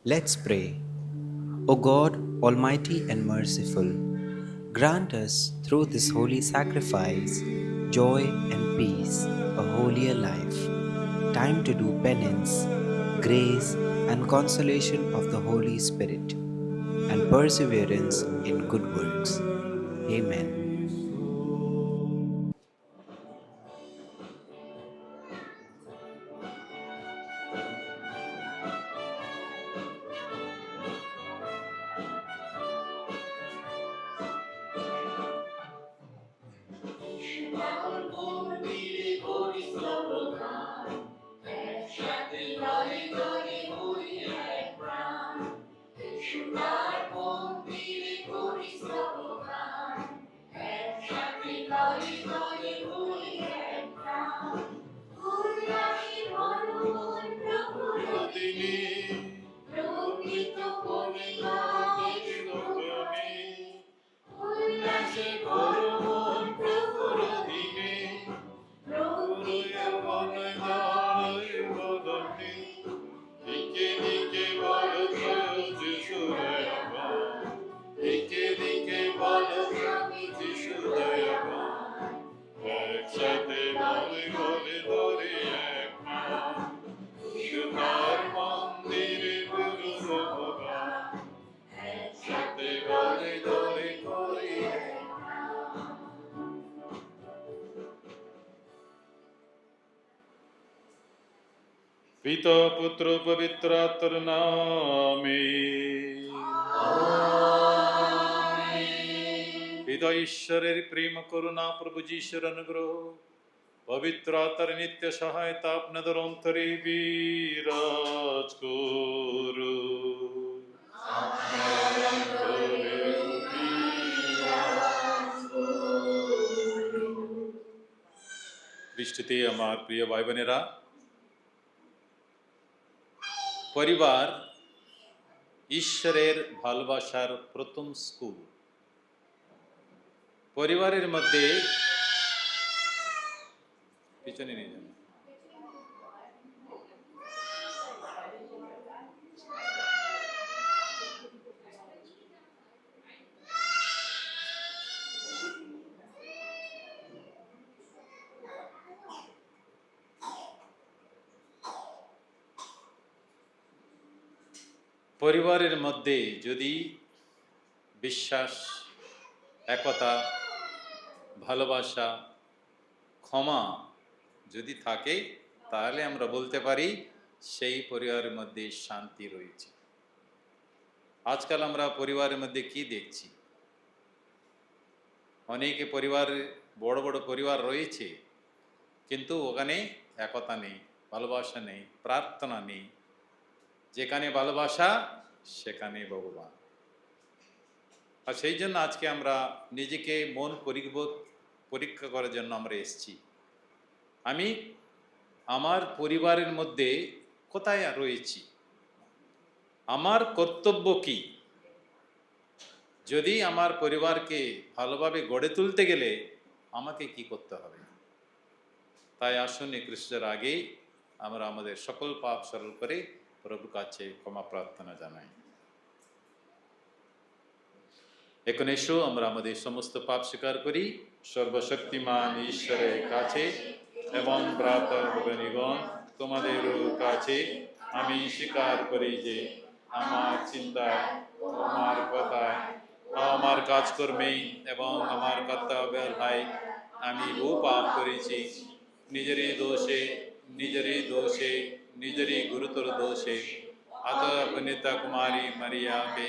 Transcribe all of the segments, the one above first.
Let's pray. O God, Almighty and merciful, grant us through this holy sacrifice joy and peace, a holier life, time to do penance, grace, and consolation of the Holy Spirit, and perseverance in good works. Amen. পিতা পুত্র পবিত্র আত্মার নামে পিতা ঈশ্বরের প্রেম করুণা প্রভু যীশুর অনুগ্রহ পবিত্র আত্মার নিত্য সহায়তা আপনাদের অন্তরে বিরাজ করু। খ্রিস্টতে আমার প্রিয় ভাই বোনেরা, পরিবার ঈশ্বরের ভালোবাসার প্রথম স্কুল। পরিবারের মধ্যে পিছনে নিয়ে যান। পরিবারের মধ্যে যদি বিশ্বাস, একতা, ভালোবাসা, ক্ষমা যদি থাকে, তাহলে আমরা বলতে পারি সেই পরিবারের মধ্যে শান্তি রয়েছে। আজকাল আমরা পরিবারের মধ্যে কি দেখছি? অনেকে পরিবার, বড় বড় পরিবার রয়েছে, কিন্তু ওখানে একতা নেই, ভালোবাসা নেই, প্রার্থনা নেই। যেখানে ভালোবাসা সেখানে ভগবান। আর সেই জন্য আজকে আমরা নিজেকে মন পরীক্ষা করার জন্য আমরা এসেছি। আমি আমার পরিবারের মধ্যে কোথায় রয়েছি, আমার কর্তব্য কি? যদি আমার পরিবারকে ভালোভাবে গড়ে তুলতে গেলে আমাকে কি করতে হবে? তাই আসুন খ্রিস্টের আগে আমরা আমাদের সকল পাপ স্মরণ করে প্রভুর কাছে ক্ষমা প্রার্থনা জানাই। এখন এসো আমরা আমাদের সমস্ত পাপ স্বীকার করি সর্বশক্তিমান ঈশ্বরের কাছে এবং ভ্রাতৃগণ তোমাদেরও কাছে আমি স্বীকার করি যে আমার চিন্তায়, আমার কথায়, আমার কাজকর্মে এবং আমার কর্তব্যে আমি বহু পাপ করেছি। নিজেরই দোষে, নিজেরই গুরুতর দোষে অতএব পুণ্যতা কুমারী মারিয়াকে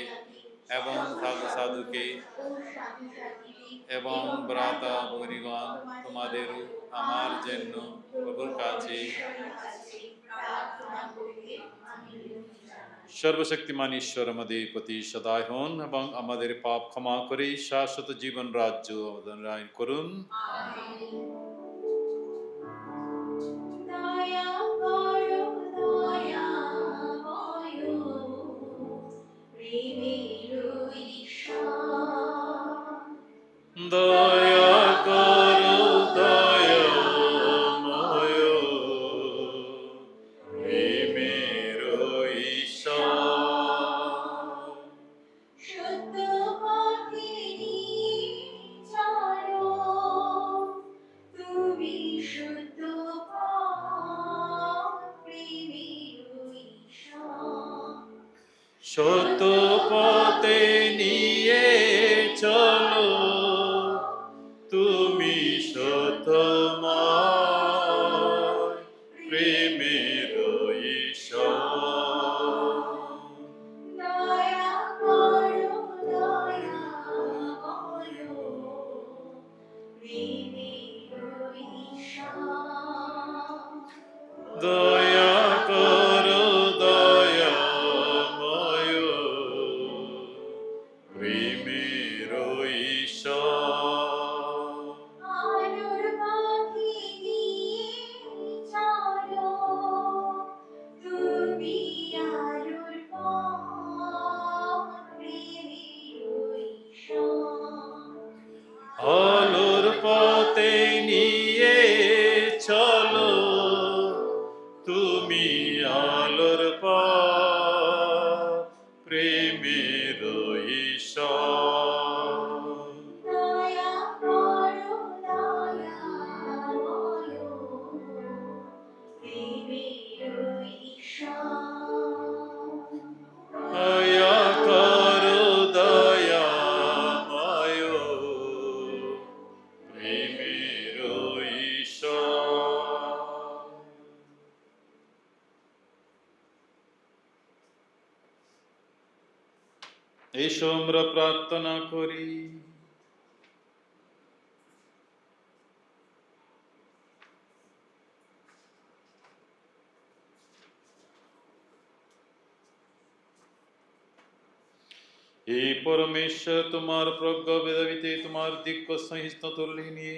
এবং সাধুকে এবং ভ্রাতা ভগিনীগণ তোমাদের আমার জন্য প্রভুর কাছে সর্বশক্তিমান ঈশ্বর আমাদের প্রতি সদয় হন এবং আমাদের পাপ ক্ষমা করে শাশ্বত জীবন রাজ্য অবদান করুন। দয়া করো দয়াময় প্রেমের ঈশ্বর। সত্য পথে নিয়ে চলো, তুমি সত্যময় প্রেমের ঈশ্বর। দয়া করো দয়াময় প্রেমের ঈশ্বর। দয়া করো দয়াময় প্রেমের ঈশ্বর। আলোর পথে নিয়ে চলো, তুমি আলোর পথ প্রেমের ঈশ্বর। আলোর পথে নিয়ে চলো, তুমি আলোর পথ প্রেমের ঈশ্বর। দয়া করো দয়াময় প্রেমের ঈশ্বর। দয়া করো দয়াময় প্রেমের ঈশ্বর। এসো আমরা প্রার্থনা করি। हे परमेश्वर, তোমার প্রজ্ঞা বেদাবিতে তোমার দিব্য সহিষ্ণ তুল্যে নিয়ে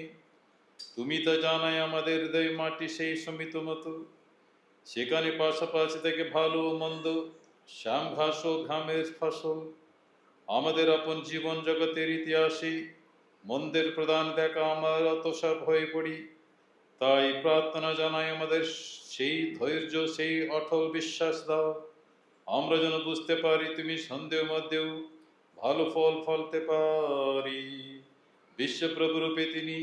তুমি তা জানাই আমাদের হৃদয় মাটি সেই সমিত মতো, সেখানে পাশাপাশি থেকে ভালো ও মন্দ, শ্যাম ঘাস ও ঘামের ফসল আমাদের আপন জীবন জগতের ইতিহাসে মন্দের প্রদান দেখা আমরা অতসব হয়ে পড়ি। তাই প্রার্থনা জানাই আমাদের সেই ধৈর্য, সেই অটল বিশ্বাস দাও, আমরা যেন বুঝতে পারি তুমি সন্দেহ মধ্যেও ভালো ফল ফলতে পারি। বিশ্বপ্রভুরূপে তিনি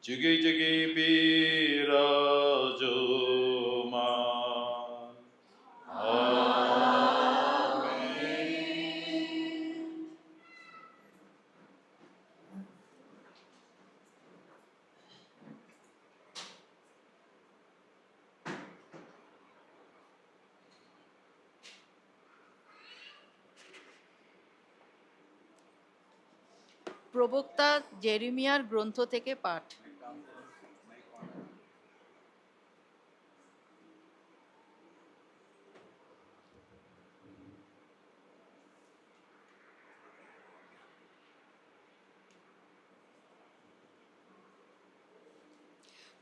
যুগে যুগে বিরাজমান। আমেন। প্রবক্তা জেরেমিয়ার গ্রন্থ থেকে পাঠ।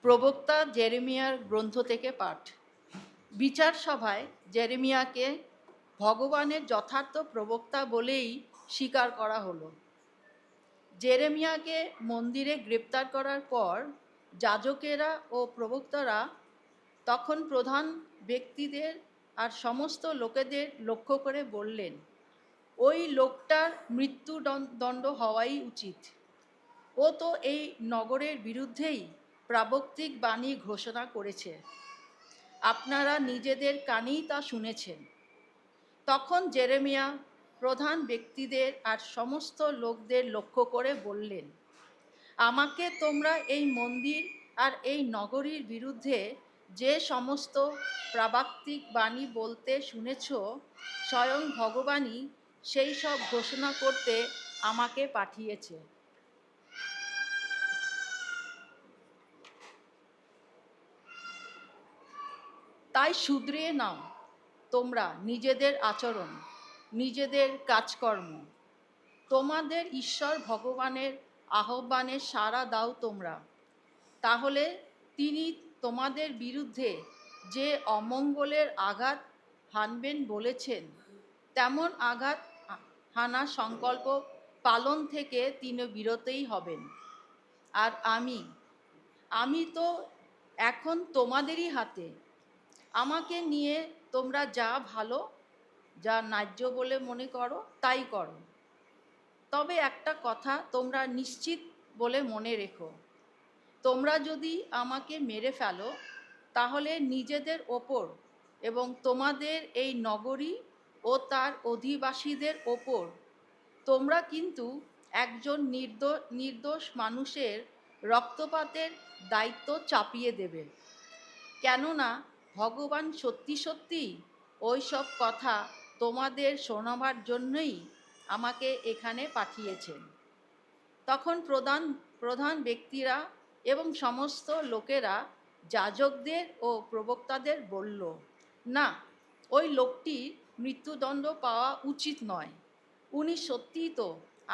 প্রবক্তা জেরেমিয়ার গ্রন্থ থেকে পাঠ। বিচার সভায় জেরেমিয়াকে ভগবানের যথার্থ প্রবক্তা বলেই স্বীকার করা হলো। জেরেমিয়াকে মন্দিরে গ্রেপ্তার করার পর যাজকেরা ও প্রবক্তারা তখন প্রধান ব্যক্তিদের আর সমস্ত লোকেদের লক্ষ্য করে বললেন, ওই লোকটার মৃত্যুদণ্ড হওয়াই উচিত। ও তো এই নগরের বিরুদ্ধেই প্রাবক্তিক বাণী ঘোষণা করেছে। আপনারা নিজেদের কানেই তা শুনেছেন। তখন জেরেমিয়া প্রধান ব্যক্তিদের আর সমস্ত লোকদের লক্ষ্য করে বললেন, আমাকে তোমরা এই মন্দির আর এই নগরীর বিরুদ্ধে যে সমস্ত প্রাবাক্তিক বাণী বলতে শুনেছ, স্বয়ং ভগবানই সেই সব ঘোষণা করতে আমাকে পাঠিয়েছে। তাই শুধরিয়ে নাও তোমরা নিজেদের আচরণ, নিজেদের কাজকর্ম। তোমাদের ঈশ্বর ভগবানের আহ্বানে সাড়া দাও তোমরা। তাহলে তিনি তোমাদের বিরুদ্ধে যে অমঙ্গলের আঘাত হানবেন বলেছেন, তেমন আঘাত হানা সংকল্প পালন থেকে তিনি বিরতই হবেন। আর আমি তো এখন তোমাদেরই হাতে। আমাকে নিয়ে তোমরা যা ভালো, যা ন্যায্য বলে মনে করো তাই করো। তবে একটা কথা তোমরা নিশ্চিত বলে মনে রেখো, তোমরা যদি আমাকে মেরে ফেলো, তাহলে নিজেদের ওপর এবং তোমাদের এই নগরী ও তার অধিবাসীদের ওপর। তোমরা কিন্তু একজন নির্দোষ মানুষের রক্তপাতের দায়িত্ব চাপিয়ে দেবে, কেননা ভগবান সত্যি সত্যি ওই সব কথা তোমাদের শোনাবার জন্যই আমাকে এখানে পাঠিয়েছেন। তখন প্রধান ব্যক্তিরা এবং সমস্ত লোকেরা যাজকদের ও প্রবক্তাদের বলল, না, ওই লোকটি মৃত্যুদণ্ড পাওয়া উচিত নয়। উনি সত্যিই তো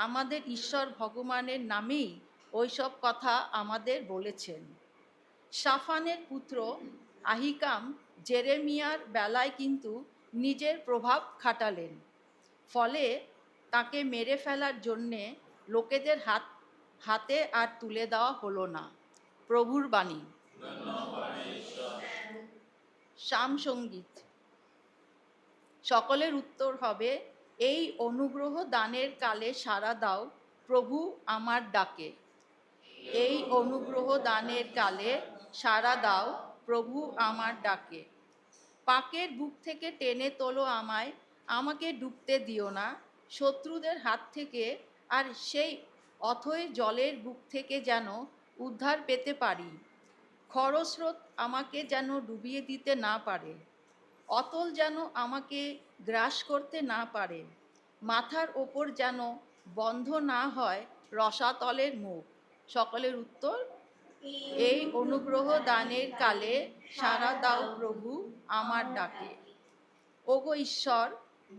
আমাদের ঈশ্বর ভগবানের নামেই ওইসব কথা আমাদের বলেছেন। শাফানের পুত্র আহিকাম জেরেমিয়ার বেলায় কিন্তু নিজের প্রভাব খাটালেন, ফলে তাকে মেরে ফেলার জন্যে লোকেদের হাতে আর তুলে দেওয়া হলো না। প্রভুর বাণী। শাম সঙ্গীত। সকলের উত্তর হবে, এই অনুগ্রহ দানের কালে সাড়া দাও প্রভু আমার ডাকে। এই অনুগ্রহ দানের কালে সাড়া দাও প্রভু আমার ডাকে। পাকের বুক থেকে টেনে তোলো আমায়, আমাকে ডুবতে দিও না শত্রুদের হাত থেকে, আর সেই অথই জলের বুক থেকে যেন উদ্ধার পেতে পারি। খরস্রোত আমাকে যেন ডুবিয়ে দিতে না পারে, অতল যেন আমাকে গ্রাস করতে না পারে। মাথার ওপর যেন বন্ধ না হয় রসাতলের মুখ। সকলের উত্তর, এই অনুগ্রহ দানের কালে সাড়া দাও প্রভু আমার ডাকে। ওগো ঈশ্বর,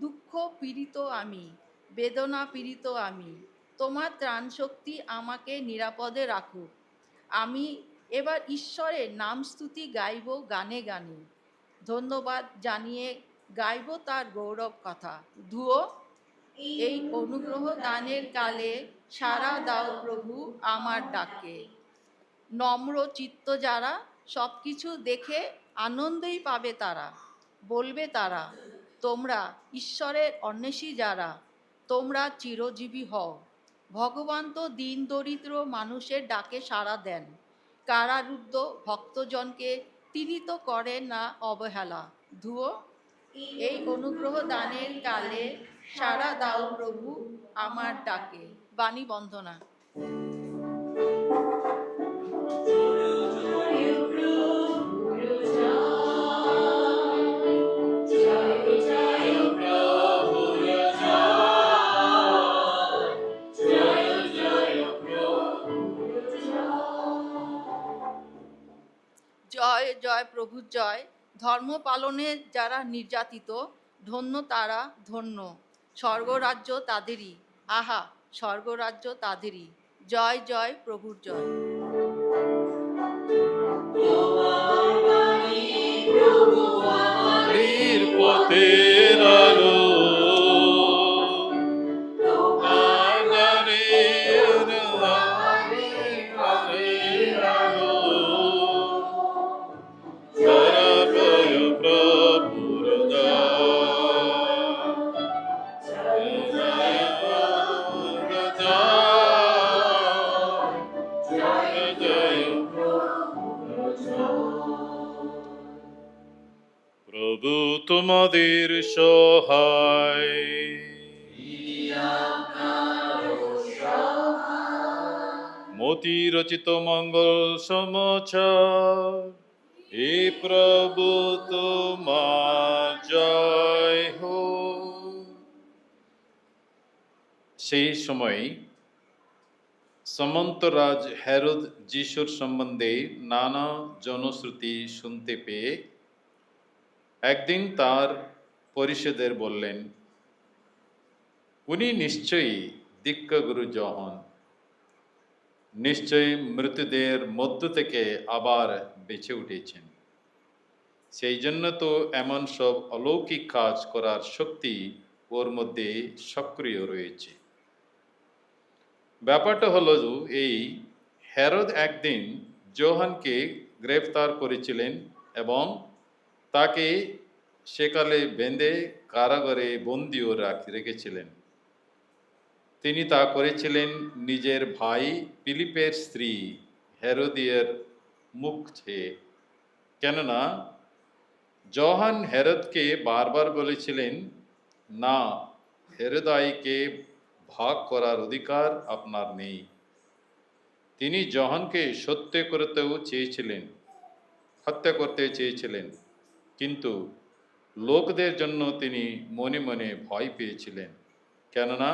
দুঃখ পীড়িত আমি, বেদনা পীড়িত আমি, তোমার ত্রাণ শক্তি আমাকে নিরাপদে রাখুক। আমি এবার ঈশ্বরের নাম স্তুতি গাইব গানে গানে, ধন্যবাদ জানিয়ে গাইব তার গৌরব কথা। ধুও, এই অনুগ্রহ দানের কালে সাড়া দাও প্রভু আমার ডাকে। নম্র চিত্ত যারা, সব কিছু দেখে আনন্দই পাবে তারা। বলবে তারা, তোমরা ঈশ্বরের অন্বেষী যারা, তোমরা চিরজীবী হও। ভগবান তো দীন দরিদ্র মানুষের ডাকে সাড়া দেন, কারারুদ্ধ ভক্তজনকে তিনি তো করেন না অবহেলা। ধুও, এই অনুগ্রহ দানের কালে সাড়া দাও প্রভু আমার ডাকে। বাণী বন্দনা। জয় জয় প্রভু জয়। ধর্ম পালনে যারা নির্যাতিত, ধন্য তারা ধন্য, স্বর্গরাজ্য তাদেরই, আহা স্বর্গরাজ্য তাদেরই। জয় জয় প্রভুর জয়। বাড়ির পথের আলো, আধারের আলো, সরবয় প্রভুর জয়, জয় জয় প্রভু তোমাদের সহায়। মতি রচিত মঙ্গল সমাচার, হে প্রভু তোমার জয় হোক। সেই সময় সামন্তরাজ হেরোদ যিশুর সম্বন্ধে নানা জনশ্রুতি শুনতে পেয়ে একদিন তার পরিষদের বললেন, উনি নিশ্চয়ই দীক্ষাগুরু যোহন, নিশ্চয়ই মৃতদের মধ্য থেকে আবার বেঁচে উঠেছেন। সেই জন্য তো এমন সব অলৌকিক কাজ করার শক্তি ওর মধ্যে সক্রিয় রয়েছে। ব্যাপারটা হলো এই, হেরোদ একদিন যোহানকে গ্রেফতার করেছিলেন এবং তাকে সেকালে বেঁধে কারাগারে বন্দিও রেখেছিলেন। তিনি তা করেছিলেন নিজের ভাই ফিলিপের স্ত্রী হেরোদিয়ার মুখ চেয়ে, কেননা যোহান হেরোদকে বারবার বলেছিলেন না, হেরোদাইকে ভাগ করার অধিকার আপনার নেই। তিনি জহনকে হত্যা করতে চেয়েছিলেন, কিন্তু লোকদের জন্য তিনি মনে মনে ভয় পেয়েছিলেন, কেননা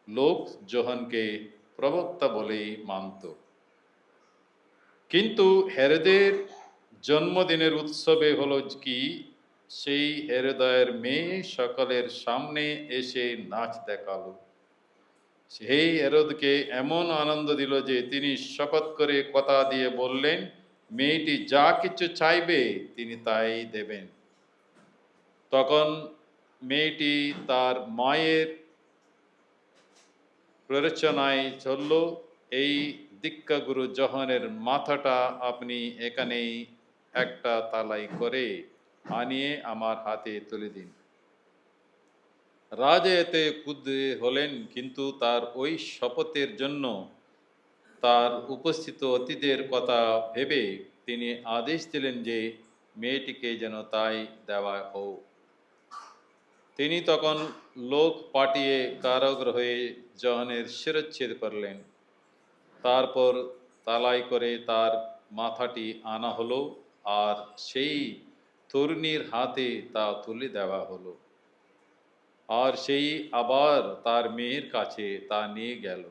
লোক জোহনকে প্রবক্তা বলেই মানত। কিন্তু হেরোদের জন্মদিনের উৎসবে হলো কি, সেই হেরোদয়ের মেয়ে সকলের সামনে এসে নাচ দেখালো। সেই হেরোদকে এমন আনন্দ দিল যে তিনি শপথ করে কথা দিয়ে বললেন, মেয়েটি যা কিছু চাইবে তিনি তাই দেবেন। তখন মেয়েটি তার মায়ের প্ররোচনায় চলল, এই দীক্ষাগুরু জহনের মাথাটা আপনি এখানেই একটা তালাই করে আনিয়ে আমার হাতে তুলে দিন। রাজা এতে ক্ষুব্ধ হলেন, কিন্তু তার ওই শপথের জন্য তার উপস্থিত অতিথিদের কথা ভেবে তিনি আদেশ দিলেন যে মেয়েটিকে যেন তাই দেওয়া হোক। তিনি তখন লোক পাঠিয়ে কারাগ্রহে জহনের শিরচ্ছেদ করলেন। তারপর তালাই করে তার মাথাটি আনা হলো, আর সেই তরুণীর হাতে তা তুলে দেওয়া হলো, আর সেই আবার তার মেয়ের কাছে তা নিয়ে গেল।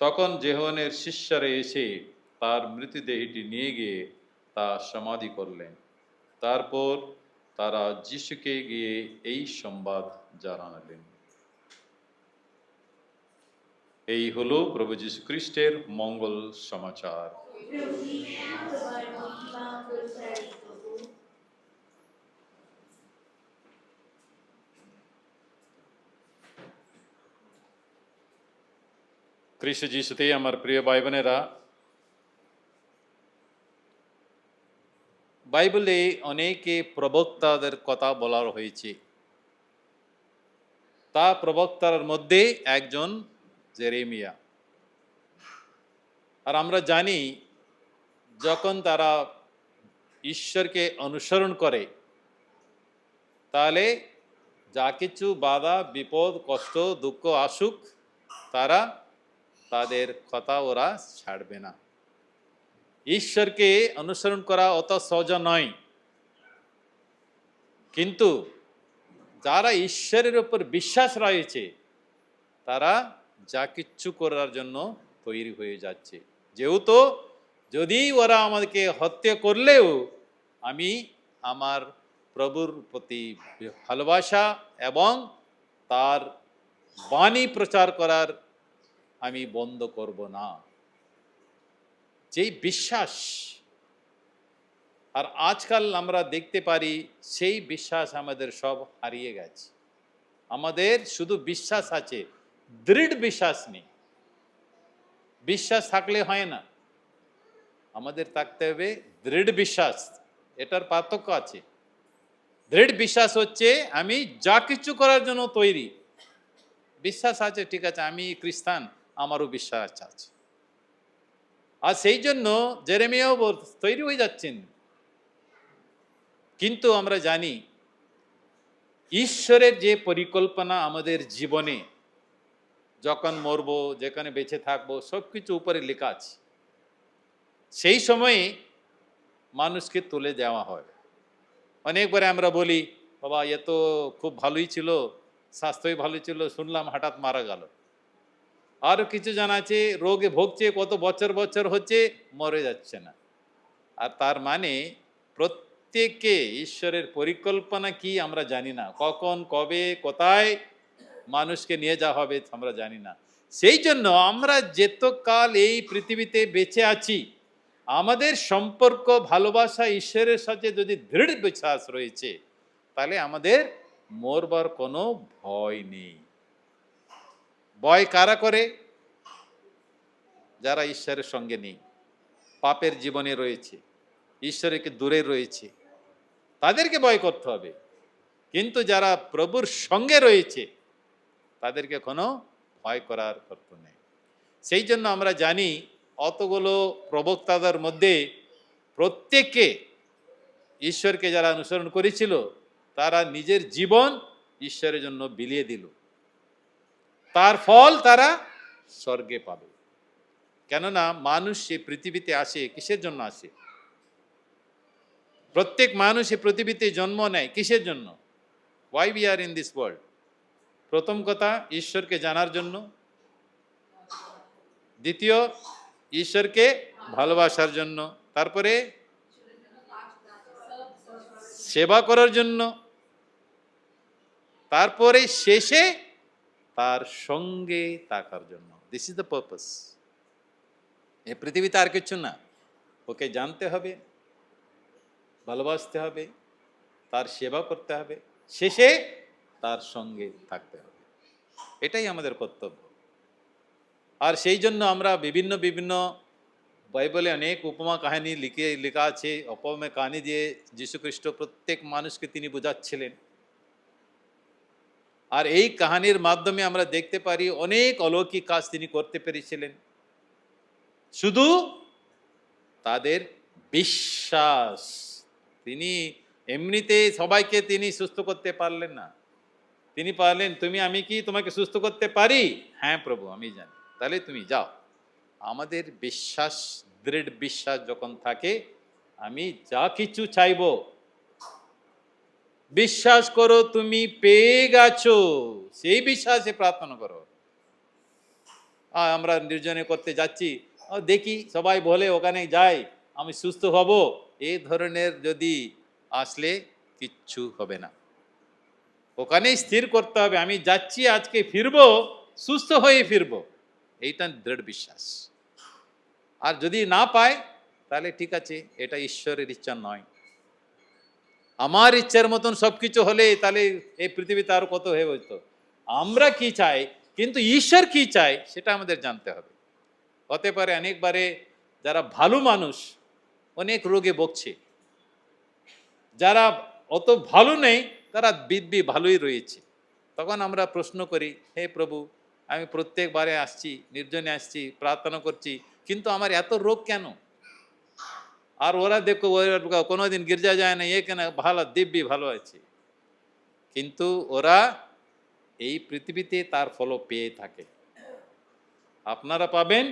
তখন জেহনের শিষ্যরা এসে তার মৃতদেহটি নিয়ে গিয়ে তা সমাধি করলেন। তারপর তারা যিশুকে গিয়ে এই সংবাদ জানালেন। এই হলো প্রভু যীশু খ্রিস্টের মঙ্গল সমাচার। প্রভু যীশু তোমার মহিমা প্রচারিত হোক। খ্রিস্ট যিশুতে আমার প্রিয় ভাই বোনেরা, বাইবেলে অনেকে প্রবক্তাদের কথা বলা হয়েছে। তা প্রবক্তার মধ্যে একজন জেরেমিয়া। আর আমরা জানি, যখন তারা ঈশ্বরকে অনুসরণ করে, তাহলে যা কিছু বাধা বিপদ কষ্ট দুঃখ আসুক, তারা তাদের কথা ওরা ছাড়বে না। ঈশ্বরকে অনুসরণ করা অত সহজ নয়, কিন্তু যারা ঈশ্বরের উপর বিশ্বাস রয়েছে তারা যা কিচ্ছু করার জন্য তৈরি হয়ে যাচ্ছে। যেহেতু যদি ওরা আমাদেরকে হত্যা করলেও আমি আমার প্রভুর প্রতি ভালোবাসা এবং তার বাণী প্রচার করার আমি বন্ধ করব না, যেই বিশ্বাস। আর আজকাল আমরা দেখতে পারি সেই বিশ্বাস আমাদের সব হারিয়ে গেছে। আমাদের শুধু বিশ্বাস আছে, দৃঢ় বিশ্বাস নেই। বিশ্বাস থাকলে হয় না, আমাদের থাকতে হবে দৃঢ় বিশ্বাস। এটার পার্থক্য আছে। দৃঢ় বিশ্বাস হচ্ছে আমি যা কিছু করার জন্য তৈরি। বিশ্বাস আছে, ঠিক আছে, আমি খ্রিস্টান, আমারও বিশ্বাস আছে। আর সেই জন্য জেরেমিয়াও তৈরি হয়ে যাচ্ছেন। কিন্তু আমরা জানি ঈশ্বরের যে পরিকল্পনা আমাদের জীবনে, যখন মরবো, যেখানে বেঁচে থাকবো, সব কিছু উপরে লেখা আছে। সেই সময়ে মানুষকে তুলে দেওয়া হয়। অনেকবারে আমরা বলি, বাবা এ তো খুব ভালোই ছিল, স্বাস্থ্যই ভালো ছিল, শুনলাম হঠাৎ মারা গেল। আরও কিছু জানা আছে রোগে ভুগছে, কত বছর বছর হচ্ছে, মরে যাচ্ছে না। আর তার মানে প্রত্যেকে ঈশ্বরের পরিকল্পনা কি আমরা জানি না, কখন কবে কোথায় মানুষকে নিয়ে যাওয়া হবে আমরা জানি না। সেই জন্য আমরা যেতকাল এই পৃথিবীতে বেঁচে আছি, আমাদের সম্পর্ক ভালোবাসা ঈশ্বরের সাথে যদি দৃঢ় বিশ্বাস রয়েছে, তাহলে আমাদের মরবার কোনো ভয় নেই। ভয় কারা করে? যারা ঈশ্বরের সঙ্গে নেই, পাপের জীবনে রয়েছে, ঈশ্বরকে দূরে রয়েছে, তাদেরকে ভয় করতে হবে। কিন্তু যারা প্রভুর সঙ্গে রয়েছে তাদেরকে কোনো ভয় করার কর্তব্য নেই। সেই জন্য আমরা জানি অতগুলো প্রবক্তাদের মধ্যে প্রত্যেকে ঈশ্বরকে যারা অনুসরণ করেছিল, তারা নিজের জীবন ঈশ্বরের জন্য বিলিয়ে দিল, তার ফল তারা স্বর্গে পাবে। কেননা মানুষ এই পৃথিবীতে আসে কিসের জন্য আসে? প্রত্যেক মানুষ এই পৃথিবীতে জন্ম নেয় কিসের জন্য? Why we are in this world? প্রথম কথা, ঈশ্বরকে জানার জন্য। দ্বিতীয়, ঈশ্বরকে ভালোবাসার জন্য। তারপরে সেবা করার জন্য। তারপরে শেষে তার সঙ্গে থাকার জন্য। This is the purpose. এই পৃথিবীতে আর কিছু না। ওকে জানতে হবে, ভালোবাসতে হবে, তার সেবা করতে হবে, শেষে তার সঙ্গে থাকতে হবে। এটাই আমাদের কর্তব্য। আর সেই জন্য আমরা বিভিন্ন বিভিন্ন বাইবেলে অনেক উপমা কাহিনী লেখা আছে। উপমা কাহিনী দিয়ে যীশুখ্রিস্ট প্রত্যেক মানুষকে তিনি বোঝাচ্ছিলেন। আর এই কাহিনীর মাধ্যমে আমরা দেখতে পারি অনেক অলৌকিক কাজ তিনি করতে পেরেছিলেন, শুধু তাদের বিশ্বাস। তিনি এমনিতে সবাইকে তিনি সুস্থ করতে পারলেন না। তিনি পারলেন, আমি কি তোমাকে সুস্থ করতে পারি? হ্যাঁ প্রভু, আমি জানি। তাহলে তুমি যাও। আমাদের বিশ্বাস, দৃঢ় বিশ্বাস যখন থাকে, আমি যা কিছু চাইব, বিশ্বাস করো তুমি পেয়ে গেছো, সেই বিশ্বাসে প্রার্থনা করো। আমরা নির্জনে করতে যাচ্ছি, দেখি সবাই বলে ওখানে যাই, আমি সুস্থ হব, এই ধরনের যদি আসলে কিচ্ছু হবে না। ওখানেই স্থির করতে হবে, আমি যাচ্ছি, আজকে ফিরবো, সুস্থ হয়ে ফিরবো। এইটা দৃঢ় বিশ্বাস। আর যদি না পায়, তাহলে ঠিক আছে, এটা ঈশ্বরের ইচ্ছা নয়। আমার ইচ্ছার মতন সবকিছু হলে তাহলে এই পৃথিবীতে আরো কত হয়ে বলতো। আমরা কি চাই, কিন্তু ঈশ্বর কি চায় সেটা আমাদের জানতে হবে। হতে পারে অনেকবারে যারা ভালো মানুষ অনেক রোগে ভুগছে, যারা অত ভালো নেই তারা দিব্যি ভালোই রয়েছে। তখন আমরা প্রশ্ন করি, হে প্রভু, আমি প্রত্যেকবারে আসছি, নির্জনে আসছি, প্রার্থনা করছি, কিন্তু আমার এত রোগ কেন? আর ওরা দেখো কোনোদিন গির্জা যায় না, এ কেন ভালো, দিব্যি ভালো আছে। কিন্তু ওরা এই পৃথিবীতে তার ফল পেয়ে থাকে। আপনারা পাবেন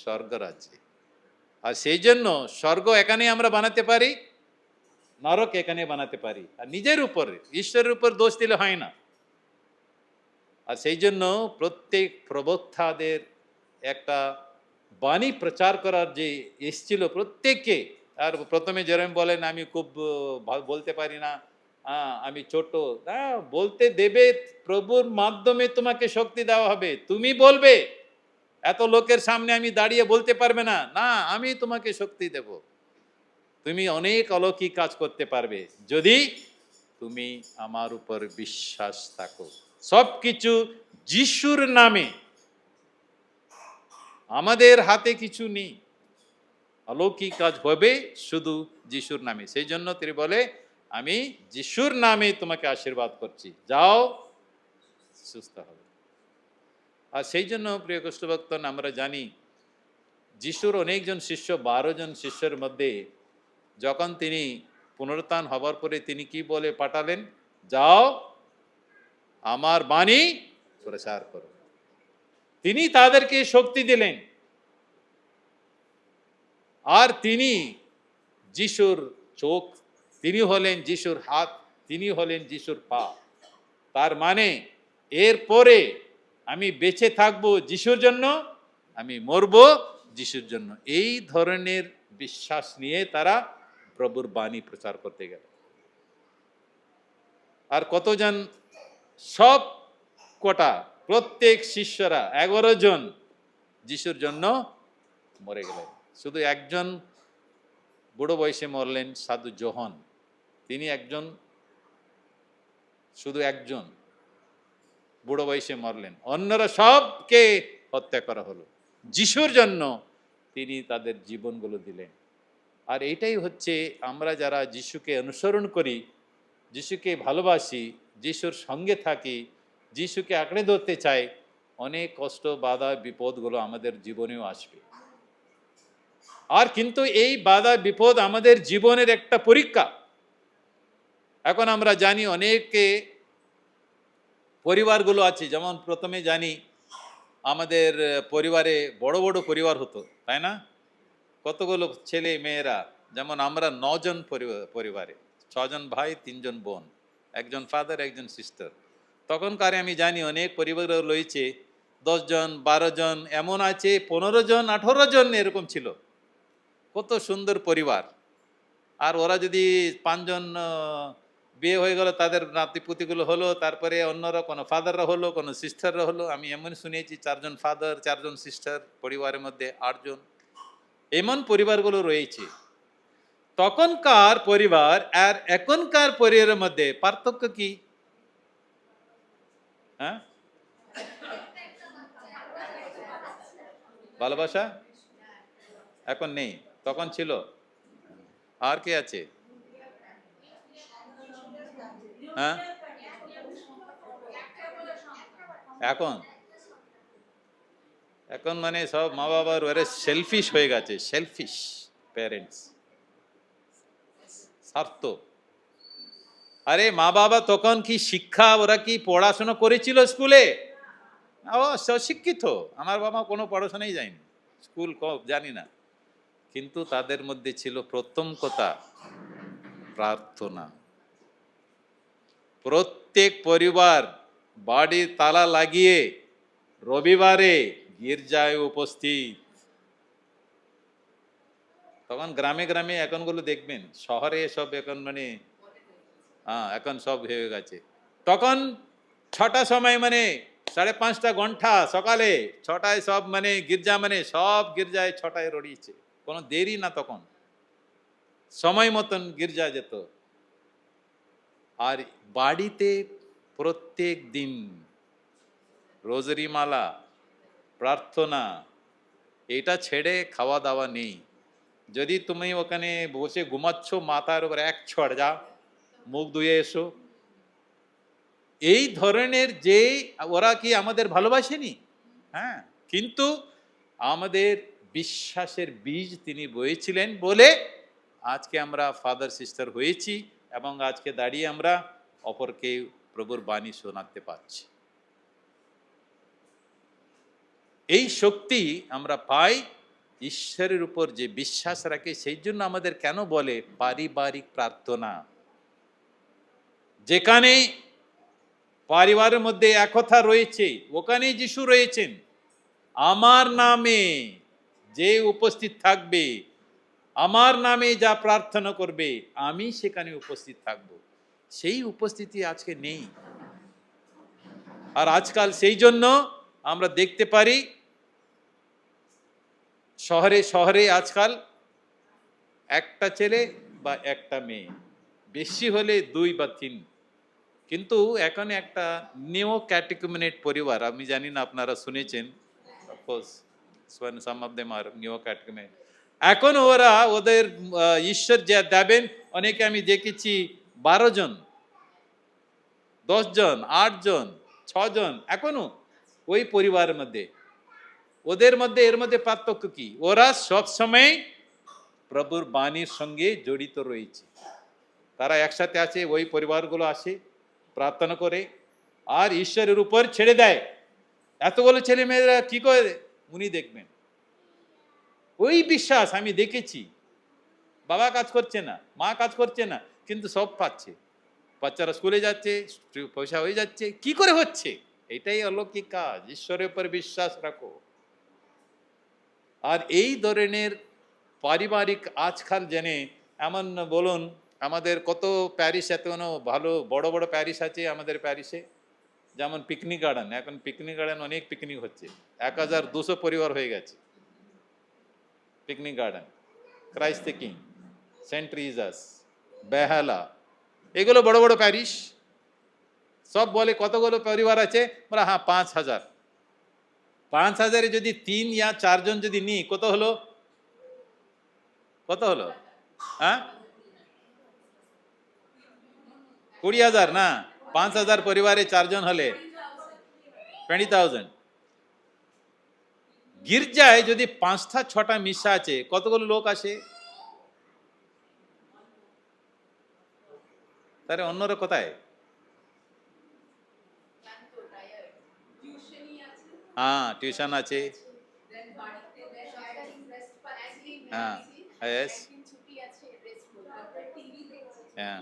স্বর্গরাজ্যে। আর সেই জন্য স্বর্গ এখানে আমরা বানাতে পারি, নরক এখানে বানাতে পারি। আর নিজের উপরে, ঈশ্বরের উপর দোষ দিলে হয় না। আর সেই জন্য প্রত্যেক প্রবক্তাদের একটা বাণী প্রচার করার যে এসেছিল প্রত্যেককে। আর প্রথমে যেরকম বলেন, আমি খুব বলতে পারি না, আমি ছোট, বলতে দেবে, প্রভুর মাধ্যমে তোমাকে শক্তি দেওয়া হবে। তুমি বলবে, এত লোকের সামনে আমি দাঁড়িয়ে বলতে পারবে না, না, আমি তোমাকে শক্তি দেব। তুমি অনেক অলৌকিক কাজ করতে পারবে যদি তুমি আমার উপর বিশ্বাস থাকো। সবকিছু যিশুর নামে। আমাদের হাতে কিছু নেই। অলৌকিক কাজ হবে শুধু যিশুর নামে। সেই জন্য তিনি বলে, আমি যিশুর নামে তোমাকে আশীর্বাদ করছি, যাও, সুস্থ হবে। আর সেই জন্য প্রিয় কৃষ্ণভক্তগণ, আমরা জানি যিশুর অনেকজন শিষ্য, 12 জন শিষ্যের মধ্যে যখন তিনি পুনরুত্থান হবার পরে তিনি কি বলে পাঠালেন? যাও, আমার বাণী প্রচার করো। তিনি তাদেরকে শক্তি দিলেন। আর তিনি যিশুর চোখ, তিনি হলেন যিশুর হাত, তিনি হলেন যিশুর পা। তার মানে এরপরে আমি বেঁচে থাকবো যিশুর জন্য, আমি মরবো যিশুর জন্য। এই ধরনের বিশ্বাস নিয়ে তারা প্রভুর বাণী প্রচার করতে গেল। আর কতজন, সব কটা, প্রত্যেক শিষ্যরা 11 জন যিশুর জন্য মরে গেলেন। শুধু একজন বুড়ো বয়সে মরলেন, সাধু যোহন। তিনি একজন, শুধু একজন বুড়ো বয়সে মরলেন। অন্যরা সবকে হত্যা করা হলো। যিশুর জন্য তিনি তাদের জীবনগুলো দিলেন। আর এইটাই হচ্ছে, আমরা যারা যিশুকে অনুসরণ করি, যিশুকে ভালোবাসি, যিশুর সঙ্গে থাকি, যিশুকে আঁকড়ে ধরতে চাই, অনেক কষ্ট, বাধা, বিপদগুলো আমাদের জীবনেও আসবে। আর কিন্তু এই বাধা বিপদ আমাদের জীবনের একটা পরীক্ষা। এখন আমরা জানি অনেকে পরিবারগুলো আছে, যেমন প্রথমে জানি আমাদের পরিবারে বড় বড় পরিবার হতো, তাই না? কতগুলো ছেলে মেয়েরা, যেমন আমরা 9 জন পরিবারে, 6 জন ভাই 3 জন বোন, একজন ফাদার একজন সিস্টার। তখনকার আমি জানি অনেক পরিবার রয়েছে 10 জন 12 জন, এমন আছে 15 জন 18 জন, এরকম ছিল। কত সুন্দর পরিবার। আর ওরা যদি 5 জন বিয়ে হয়ে গেল, তাদের নাতিপুতিগুলো হলো, তারপরে অন্যরা কোনো ফাদাররা হলো, কোনো সিস্টাররা হলো। আমি এমন শুনেছি 4 জন ফাদার 4 জন সিস্টার, পরিবারের মধ্যে 8 জন, এমন পরিবারগুলো রয়েছে। তখনকার পরিবার আর এখনকার পরিবারের মধ্যে পার্থক্য কি? হ্যাঁ, ভালোবাসা এখন নেই, তখন ছিল। আর কে আছে? হ্যাঁ, এখন এখন মানে সব মা বাবার ওরা সেলফিশ হয়ে গেছে, সেলফিশ প্যারেন্টস, স্বার্থ। আরে মা বাবা তখন কি শিক্ষা, ওরা কি পড়াশোনা করেছিল স্কুলে? ও অশিক্ষিত, আমার বাবা কোনো পড়াশোনাই যায়নি, স্কুল জানি না। কিন্তু তাদের মধ্যে ছিল প্রথম কথা প্রার্থনা। প্রত্যেক পরিবার বাড়ির তালা লাগিয়ে রবিবারে গির্জায় উপস্থিত। তখন গ্রামে গ্রামে, এখনগুলো দেখবেন শহরে সব এখন মানে এখন সব হয়ে গেছে। তখন 6টা সময় মানে 5:30 ঘন্টা, সকালে 6টায় সব মানে গির্জা, মানে সব গির্জায় 6টায় রড়িয়েছে, কোনো দেরি না, তখন সময় মতন গির্জা যেত। আর বাড়িতে প্রত্যেক দিন রোজারি মালা, প্রার্থনা, এটা ছেড়ে খাওয়া দাওয়া নেই। যদি তুমি ওখানে বসে ঘুমাচ্ছ, মাথার উপর এক ছড়, যা মুখ ধুয়ে এসো, এই ধরনের যে ওরা কি আমাদের ভালোবাসেনি? হ্যাঁ, কিন্তু আমাদের বিশ্বাসের বীজ তিনি বয়েছিলেন বলে আজকে আমরা ফাদার সিস্টার হয়েছি, এবং আজকে দাঁড়িয়ে আমরা অপরকে প্রভুর বাণী শোনাতে পারছি। এই শক্তি আমরা পাই ঈশ্বরের উপর যে বিশ্বাস রাখে। সেই জন্য আমাদের কেন বলে পারিবারিক প্রার্থনা, যেখানে পরিবারের মধ্যে একতা রয়েছে, ওখানে যিশু রয়েছেন। আমার নামে যে উপস্থিত থাকবে, আমার নামে যা প্রার্থনা করবে, আমি সেখানে উপস্থিত থাকব। সেই উপস্থিতি আজকে নেই। আর আজকাল সেই জন্য আমরা দেখতে পারি শহরে শহরে আজকাল একটা ছেলে বা একটা মেয়ে, বেশি হলে 2 বা 3। কিন্তু এখন একটা নিও ক্যাটেকুমেনেট পরিবার, আমি জানি না আপনারা শুনেছেন, of course some of them are নিও ক্যাটেকুমেনেট। এখন ওরা ওদের ঈশ্বর যা দেবেন, অনেকে আমি দেখেছি 12 জন 10 জন 8 জন 6 জন, এখনো ওই পরিবারের মধ্যে। ওদের মধ্যে এর মধ্যে পার্থক্য কি? ওরা সব সময় প্রভুর বাণীর সঙ্গে জড়িত রয়েছে, তারা একসাথে আছে, ওই পরিবারগুলো আসে, প্রার্থনা করে আর ঈশ্বরের উপর ছেড়ে দেয়। এতগুলো ছেলে মেয়েরা কি করে উনি দেখবেন? ওই বিশ্বাস আমি দেখেছি। বাবা কাজ করছে না, মা কাজ করছে না, কিন্তু সব পাচ্ছে, বাচ্চারা স্কুলে যাচ্ছে, পয়সা হয়ে যাচ্ছে। কি করে হচ্ছে? এটাই অলৌকিক কাজ। ঈশ্বরের উপর বিশ্বাস রাখো। আর এই ধরনের পারিবারিক আজকাল জেনে এমন বলুন, আমাদের কত প্যারিস, এত ভালো বড় বড় প্যারিস আছে আমাদের প্যারিসে, যেমন পিকনিক গার্ডেন। এখন পিকনিক গার্ডেন অনেক পিকনিক হচ্ছে, 1200 পরিবার হয়ে গেছে picnic garden. Christ the King, Saint রিজাস, বেহালা, এগুলো বড় বড় প্যারিস। সব বলে কতগুলো পরিবার আছে, বলে হ্যাঁ 5000। 5000-এ যদি 3 या 4 জন যদি নিই, কত হলো? কত হলো? হ্যাঁ, 20,000 না, 5000 পরিবারে 4 জন হলে 20,000। গির্জায় যদি 5টা 6টা মিশা আছে, কতগুলো লোক আসে? তাহলে অন্যরা কোথায়? হ্যাঁ টিউশন আছে, হ্যাঁ yes, হ্যাঁ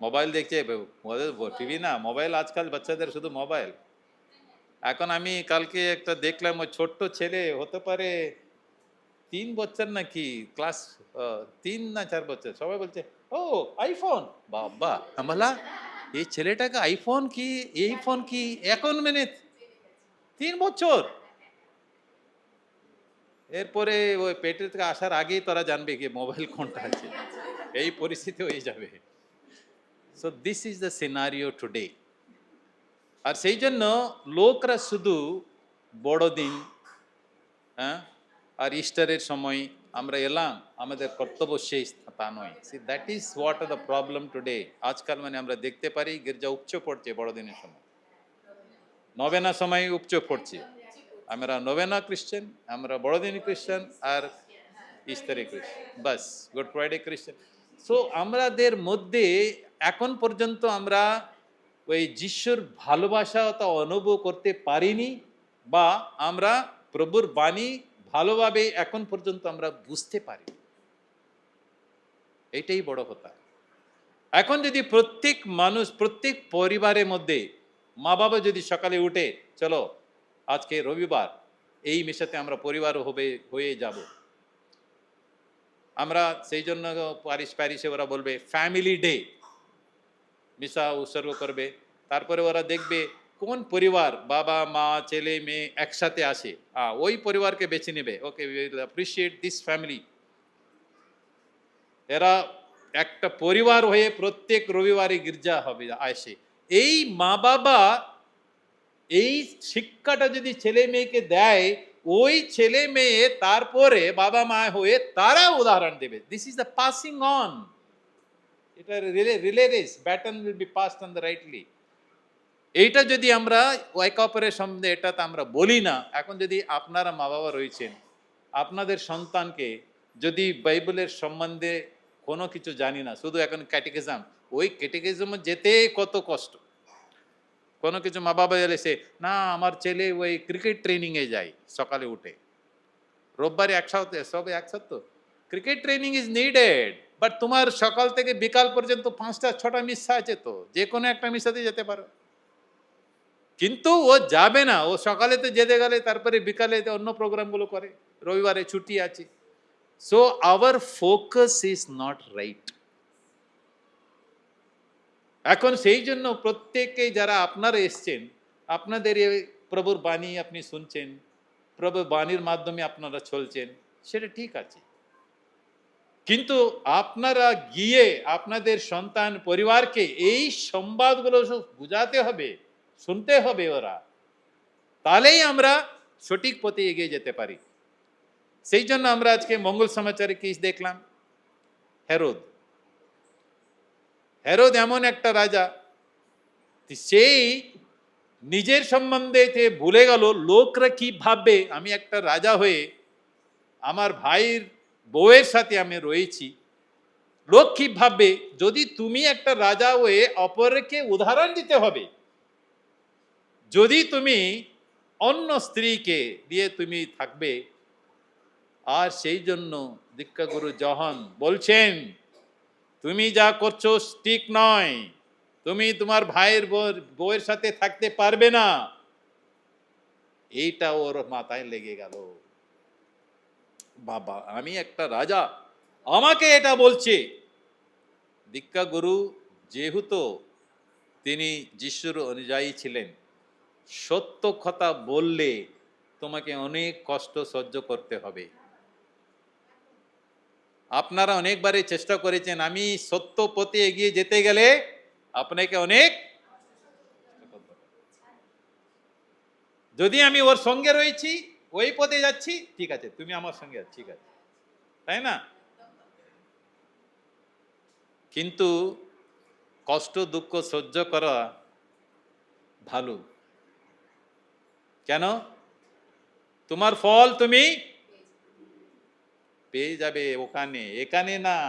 মোবাইল দেখছে, টিভি না মোবাইল, আজকাল বাচ্চাদের শুধু মোবাইল। এখন আমি কালকে একটা দেখলাম, ওই ছোট্ট ছেলে হতে পারে 3 বছর নাকি, ক্লাস 3 না 4 বছর, সবাই বলছে ও আইফোন, বাবা আমি বললাম এই ছেলেটাকে আইফোন কি, এই ফোন কি, এখন মানে 3 বছর। এরপরে ওই পেটের থেকে আসার আগেই তোরা জানবে কি মোবাইল কোনটা আছে, এই পরিস্থিতি হয়ে যাবে। So this is the scenario today. আর সেই জন্য লোকরা শুধু বড়দিন, হ্যাঁ, আর ইস্টারের সময় আমরা এলাম, আমাদের কর্তব্য শেষ, তা নয়। See that is what are the problem today. আজকাল মানে আমরা দেখতে পারি গির্জা উপচে পড়ছে বড়দিনের সময়, নবেনা সময় উপচে পড়ছে। আমরা নবেনা খ্রিস্টান, আমরা বড়দিন খ্রিস্টান, আর ইস্টারে খ্রিস্টান, বাস গুড ফ্রাইডে খ্রিস্টান। সো আমাদের মধ্যে এখন পর্যন্ত আমরা ওই যিশুর ভালোবাসা তা অনুভব করতে পারিনি, বা আমরা প্রভুর বাণী ভালোভাবে এখন পর্যন্ত আমরা বুঝতে পারি। এটাই বড় কথা। এখন যদি প্রত্যেক মানুষ, প্রত্যেক পরিবারের মধ্যে মা বাবা যদি সকালে উঠে চলো আজকে রবিবার, এই মিশাতে আমরা পরিবার হয়ে যাব, আমরা সেই জন্য প্যারিসে ওরা বলবে ফ্যামিলি ডে, মিশা উৎসর্গ করবে। তারপরে ওরা দেখবে কোন পরিবার বাবা মা ছেলে মেয়ে একসাথে আসে, ওই পরিবারকে বেছে নেবে, okay will appreciate this family. এরা একটা পরিবার হয়ে প্রত্যেক রবিবারে গির্জা হবে আসে। এই মা বাবা এই শিক্ষাটা যদি ছেলে মেয়েকে দেয়, ওই ছেলে মেয়ে তারপরে বাবা মা হয়ে তারা উদাহরণ দেবে। This is the passing on. এটা relay race, baton will be passed on the rightly. এইটা যদি আমরা একে অপরের সম্বন্ধে এটা তো আমরা বলি না। এখন যদি আপনারা মা বাবা রয়েছেন, আপনাদের সন্তানকে যদি বাইবেলের সম্বন্ধে কোনো কিছু জানি না, শুধু এখন ক্যাটেকিজম, ওই ক্যাটেকিজম যেতে কত কষ্ট। কোনো কিছু মা বাবা এসে না আমার ছেলে ওই ক্রিকেট ট্রেনিংয়ে যায় সকালে উঠে, রোববারে একসাথে সব একসাথে cricket training is needed, but তোমার সকাল থেকে বিকাল পর্যন্ত 5টা 6টা মিসা আছে, তো যে কোনো একটা মিসাতে যেতে পারো। কিন্তু ও যাবে না, ও সকালে তো যেতে গেলে তারপরে বিকালে অন্য প্রোগ্রামগুলো করে, রবিবারে ছুটি আছে। So our focus is not right. এখন সেই জন্য প্রত্যেকেই যারা আপনারা এসছেন, আপনাদের এই প্রভুর বাণী আপনি শুনছেন, প্রভুর বাণীর মাধ্যমে আপনারা চলছেন, সেটা ঠিক আছে। কিন্তু আপনারা গিয়ে আপনাদের সন্তান পরিবারকে এই সংবাদগুলো বুঝাতে হবে, শুনতে হবে ওরা, তাহলেই আমরা সঠিক পথে এগিয়ে যেতে পারি। সেই জন্য আমরা আজকে মঙ্গল সমাচারে কি দেখলাম, হেরোদ এমন একটা রাজা, সেই নিজের সম্বন্ধে ভুলে গেল লোকরা কি ভাববে। আমি একটা রাজা হয়ে আমার ভাইয়ের বউয়ের সাথে আমি রয়েছি, লোক কি ভাববে। যদি তুমি একটা রাজা হয়ে অপরকে উদাহরণ দিতে হবে, যদি তুমি অন্য স্ত্রীকে দিয়ে তুমি থাকবে, আর সেই জন্য দীক্ষাগুরু জহন বলছেন তুমি যা করছো ঠিক নয়, তুমি তোমার ভাইয়ের বউয়ের সাথে থাকতে পারবে না। এইটা ওর মাথায় লেগে গেল, বাবা আমি একটা রাজা, আমাকে এটা বলছে। দীক্ষাগুরু যেহেতু তিনি যিশুর অনুযায়ী ছিলেন, সত্য কথা বললে তোমাকে অনেক কষ্ট সহ্য করতে হবে। আপনারা অনেকবারই চেষ্টা করেছেন, আমি সত্য পথে এগিয়ে যেতে গেলে আপনাকে অনেক, যদি আমি ওর সঙ্গে রয়েছি, ওই পথে যাচ্ছি, ঠিক আছে, তুমি আমার সঙ্গে ঠিক আছে, তাই না? কিন্তু কষ্ট দুঃখ সহ্য করা ভালো। কেন? তোমার ফল তুমি পেয়ে যাবে ওখানে, এখানে না।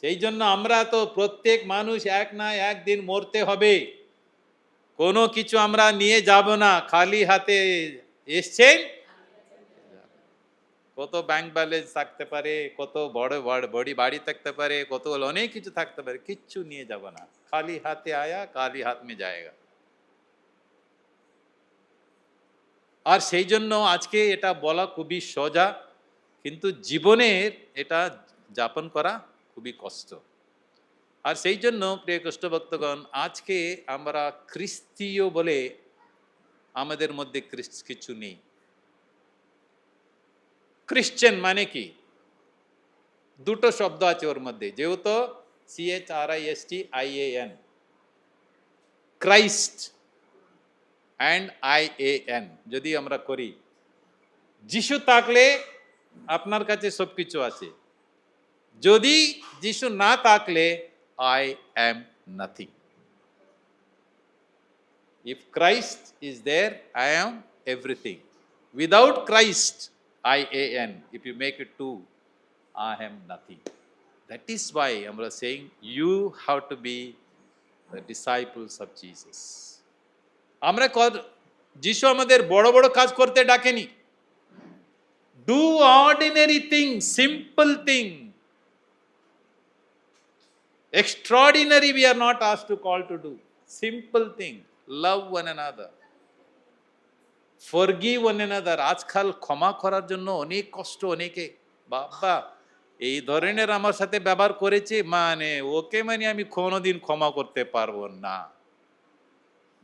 সেই জন্য আমরা তো প্রত্যেক মানুষ এক না একদিন মরতে হবে। কোনো কিছু আমরা নিয়ে যাব না, খালি হাতে এসছেন। কত ব্যাংক ব্যালেন্স থাকতে পারে, কত বড় বড় বড়ি বাড়ি থাকতে পারে, কত অনেক কিছু থাকতে পারে, কিচ্ছু নিয়ে যাব না। খালি হাতে আয়া খালি হাত মে যায়গা। আর সেই জন্য আজকে এটা বলা খুবই সোজা, কিন্তু জীবনের এটা যাপন করা খুবই কষ্ট। আর সেই জন্য প্রিয় কষ্ট ভক্তগণ, আজকে আমরা খ্রিস্টীয় বলে আমাদের মধ্যে কিছু নেই। ক্রিশ্চিয়ান মানে কি? দুটো শব্দ আছে ওর মধ্যে, যেহেতু CHRISTIAN, ক্রাইস্ট অ্যান্ড IAN যদি আমরা করি, যিশু থাকলে আপনার কাছে সবকিছু আছে, যদি যিশু না থাকলে I am nothing. If Christ is there, I am everything. Without Christ, IAN, if you make it two, I am nothing. That is why I am saying you have to be the disciples of Jesus. আমরা যিশু আমাদের বড় বড় কাজ করতে ডাকেনি। Do ordinary things, simple thing. Extraordinary we are not asked to call to do. Simple thing. Love one another. Forgive one another. আজকাল ক্ষমা করার জন্য অনেক কষ্ট অনেকে। বাবা এই ধরনের আমার সাথে ব্যবহার করেছে, মানে ওকে মানে আমি কোনোদিন ক্ষমা করতে পারবো না।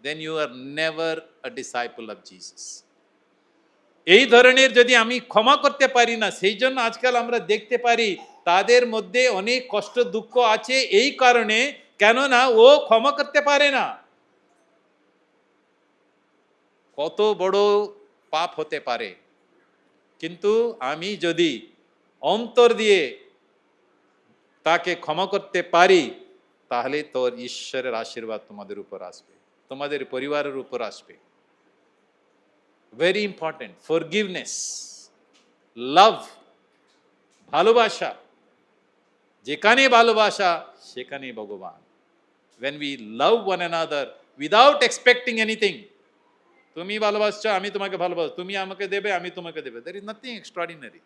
Then you are never a disciple of Jesus. এই ধরনের যদি আমি ক্ষমা করতে পারি না, সেই জন্য আজকাল আমরা দেখতে পারি তাদের মধ্যে অনেক কষ্ট দুঃখ আছে, এই কারণে কেননা ও ক্ষমা করতে পারে না। কত বড় পাপ হতে পারে, কিন্তু আমি যদি অন্তর দিয়ে তাকে ক্ষমা করতে পারি, তাহলে তোর ঈশ্বরের আশীর্বাদ তোমাদের উপর আসবে, তোমাদের পরিবারের উপর আসবে। ভেরি ইম্পর্টেন্ট, ফরগিভনেস, লাভ, ভালোবাসা। যেখানে ভালোবাসা সেখানে ভগবান। When we love one another without expecting anything, তুমি ভালোবাসছো আমি তোমাকে ভালোবাসি, তুমি আমাকে দেবে আমি তোমাকে দেবে, there is nothing extraordinary.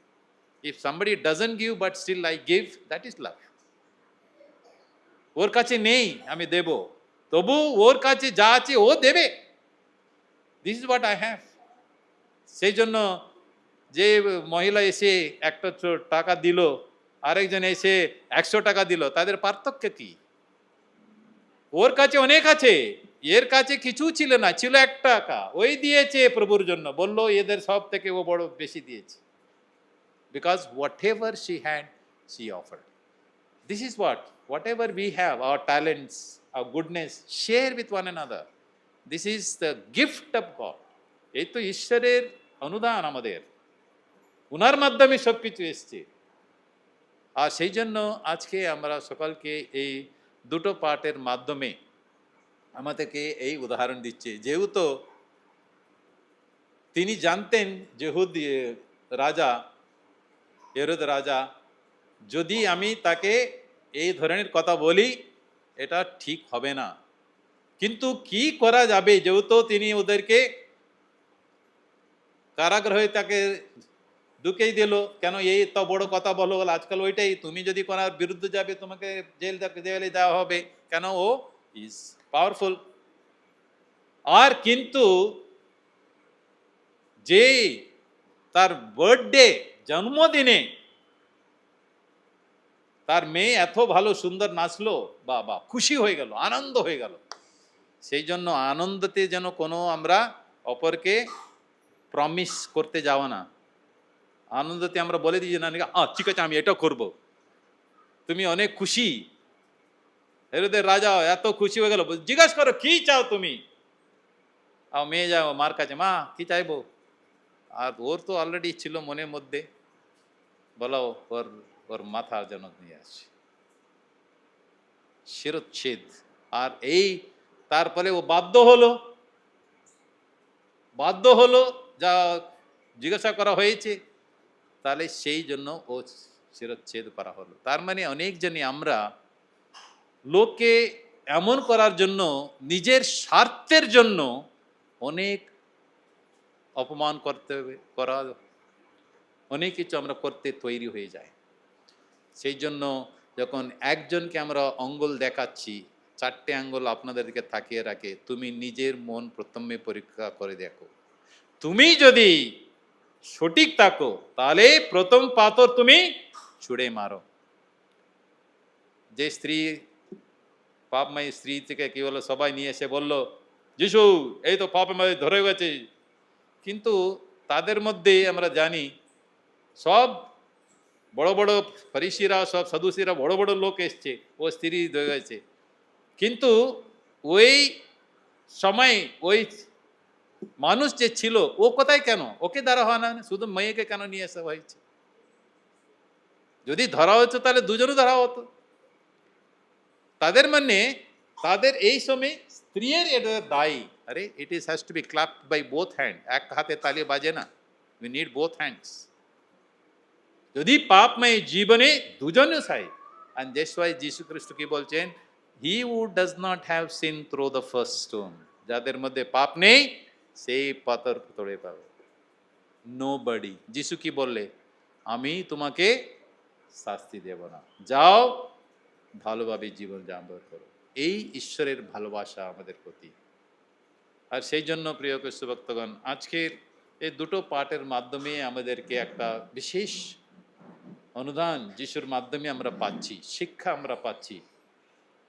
If somebody doesn't give but still I give, that is love. ওর কাছে নেই আমি দেব, তবু ওর কাছে যা আছে ও দেবে। This is what I have. সেই জন্য যে মহিলা এসে একটা টাকা দিল, আরেকজন এসে 100 টাকা দিল, তাদের পার্থক্য কি? ওর কাছে অনেক আছে, এর কাছে কিছু ছিল না, ছিল 1 টাকা, ওই দিয়েছে প্রভুর জন্য, বললো এদের সব থেকে ও বড় বেশি দিয়েছে। Because whatever she had, she offered. This is whatever we have, our talents, our goodness, share with one another. This is the gift of God. এই তো ঈশ্বরের অনুদান আমাদের, উনার মাধ্যমে সবকিছু এসছে। আর সেই জন্য আজকে আমরা সকলকে এই দুটো পাঠের মাধ্যমে আমাদেরকে এই উদাহরণ দিচ্ছে, যেহেতু তিনি জানতেন যেহুদি রাজা, হেরোদ রাজা, যদি আমি তাকে এই ধরনের কথা বলি এটা ঠিক হবে না, কিন্তু কি করা যাবে, যেহেতু তিনি ওদেরকে কারাগৃহে তাকে ঢুকেই দিল, কেন এই তো বড় কথা বলো, আজকাল ওইটাই, তুমি যদি কোনার বিরুদ্ধে যাবে তোমাকে জেলে দেওয়া হবে, কেন ও ইজ পাওয়ারফুল। আর কিন্তু যে তার বার্থডে, জন্মদিনে তার মেয়ে এত ভালো সুন্দর নাচলো, বা খুশি হয়ে গেল, আনন্দ হয়ে গেল। সেই জন্য আনন্দতে যেন কোনো আমরা অপরকে প্রমিস করতে যাব না। আনন্দতে আমরা বলে দিই না, ঠিক আছে আমি এটা করব, তুমি অনেক খুশি। হেরোদের রাজা এত খুশি হয়ে গেল, জিজ্ঞাসা করো কি চাও তুমি, আর মেয়ে যাও মার কাছে, মা কি চাইবো, আর ওর তো অলরেডি ছিল মনের মধ্যে, বলো ওর মাথার যেন নিয়ে আসে শিরচ্ছেদ। আর এই তারপরে ও বাধ্য হলো, যা জিজ্ঞাসা করা হয়েছে, তাহলে সেই জন্য ও শিরচ্ছেদ করা হলো। তার মানে অনেক জনই আমরা লোককে এমন করার জন্য, নিজের স্বার্থের জন্য অনেক অপমান করতে হবে, অনেক কিছু আমরা করতে তৈরি হয়ে যায়। সেই জন্য যখন একজনকে আমরা আঙ্গুল দেখাচ্ছি, 4টে আঙ্গুল আপনাদের দিকে তাকিয়ে রাখে, তুমি নিজের মন প্রথমে পরীক্ষা করে দেখো। তুমি যদি সঠিক থাকো তাহলে প্রথম পাথর তুমি ছুঁড়ে মারো। যে স্ত্রী, পাপময়ী স্ত্রী থেকে কি হলো, সবাই নিয়ে এসে বলল, যিশু এই তো পাপের মধ্যে ধরে গেছে। কিন্তু তাদের মধ্যে আমরা জানি সব বড় বড় ফরিসিরা, সব সদুসিরা, বড় বড় লোক এসছে, ও স্ত্রী হয়ে গেছে। কিন্তু ওই সময় ওই মানুষ যে ছিল, ও কোথায়, কেন ওকে ধরা হয় না, শুধু মেয়েকে কেন নিয়ে আসা হয়েছে? যদি ধরা হতো তাহলে দুজনও ধরা হতো। তাদের মানে, তাদের এই সময় স্ত্রীর এটা দায়ী। আরে it is has to be clapped by both hand, এক হাতে তালি বাজে না, উই নিড বোথ হ্যান্ডস। যদি পাপময় জীবনে দুজনে চাই, and that's why যীশু খ্রিস্ট কি বলছেন, he who does not have sin throw the first stone, যাদের মধ্যে পাপ নেই সেই পাথর তোড়ে পাবে। নোবডি। যীশু কি বললে, আমি তোমাকে শাস্তি দেব না, যাও ভালোভাবে জীবন যাপন করো। এই ঈশ্বরের ভালোবাসা আমাদের প্রতি। আর সেই জন্য প্রিয় খ্রিস্ট ভক্তগণ, আজকের এই দুটো পাঠের মাধ্যমে আমাদেরকে একটা বিশেষ অনুদান যিশুর মাধ্যমে আমরা পাচ্ছি, শিক্ষা আমরা পাচ্ছি।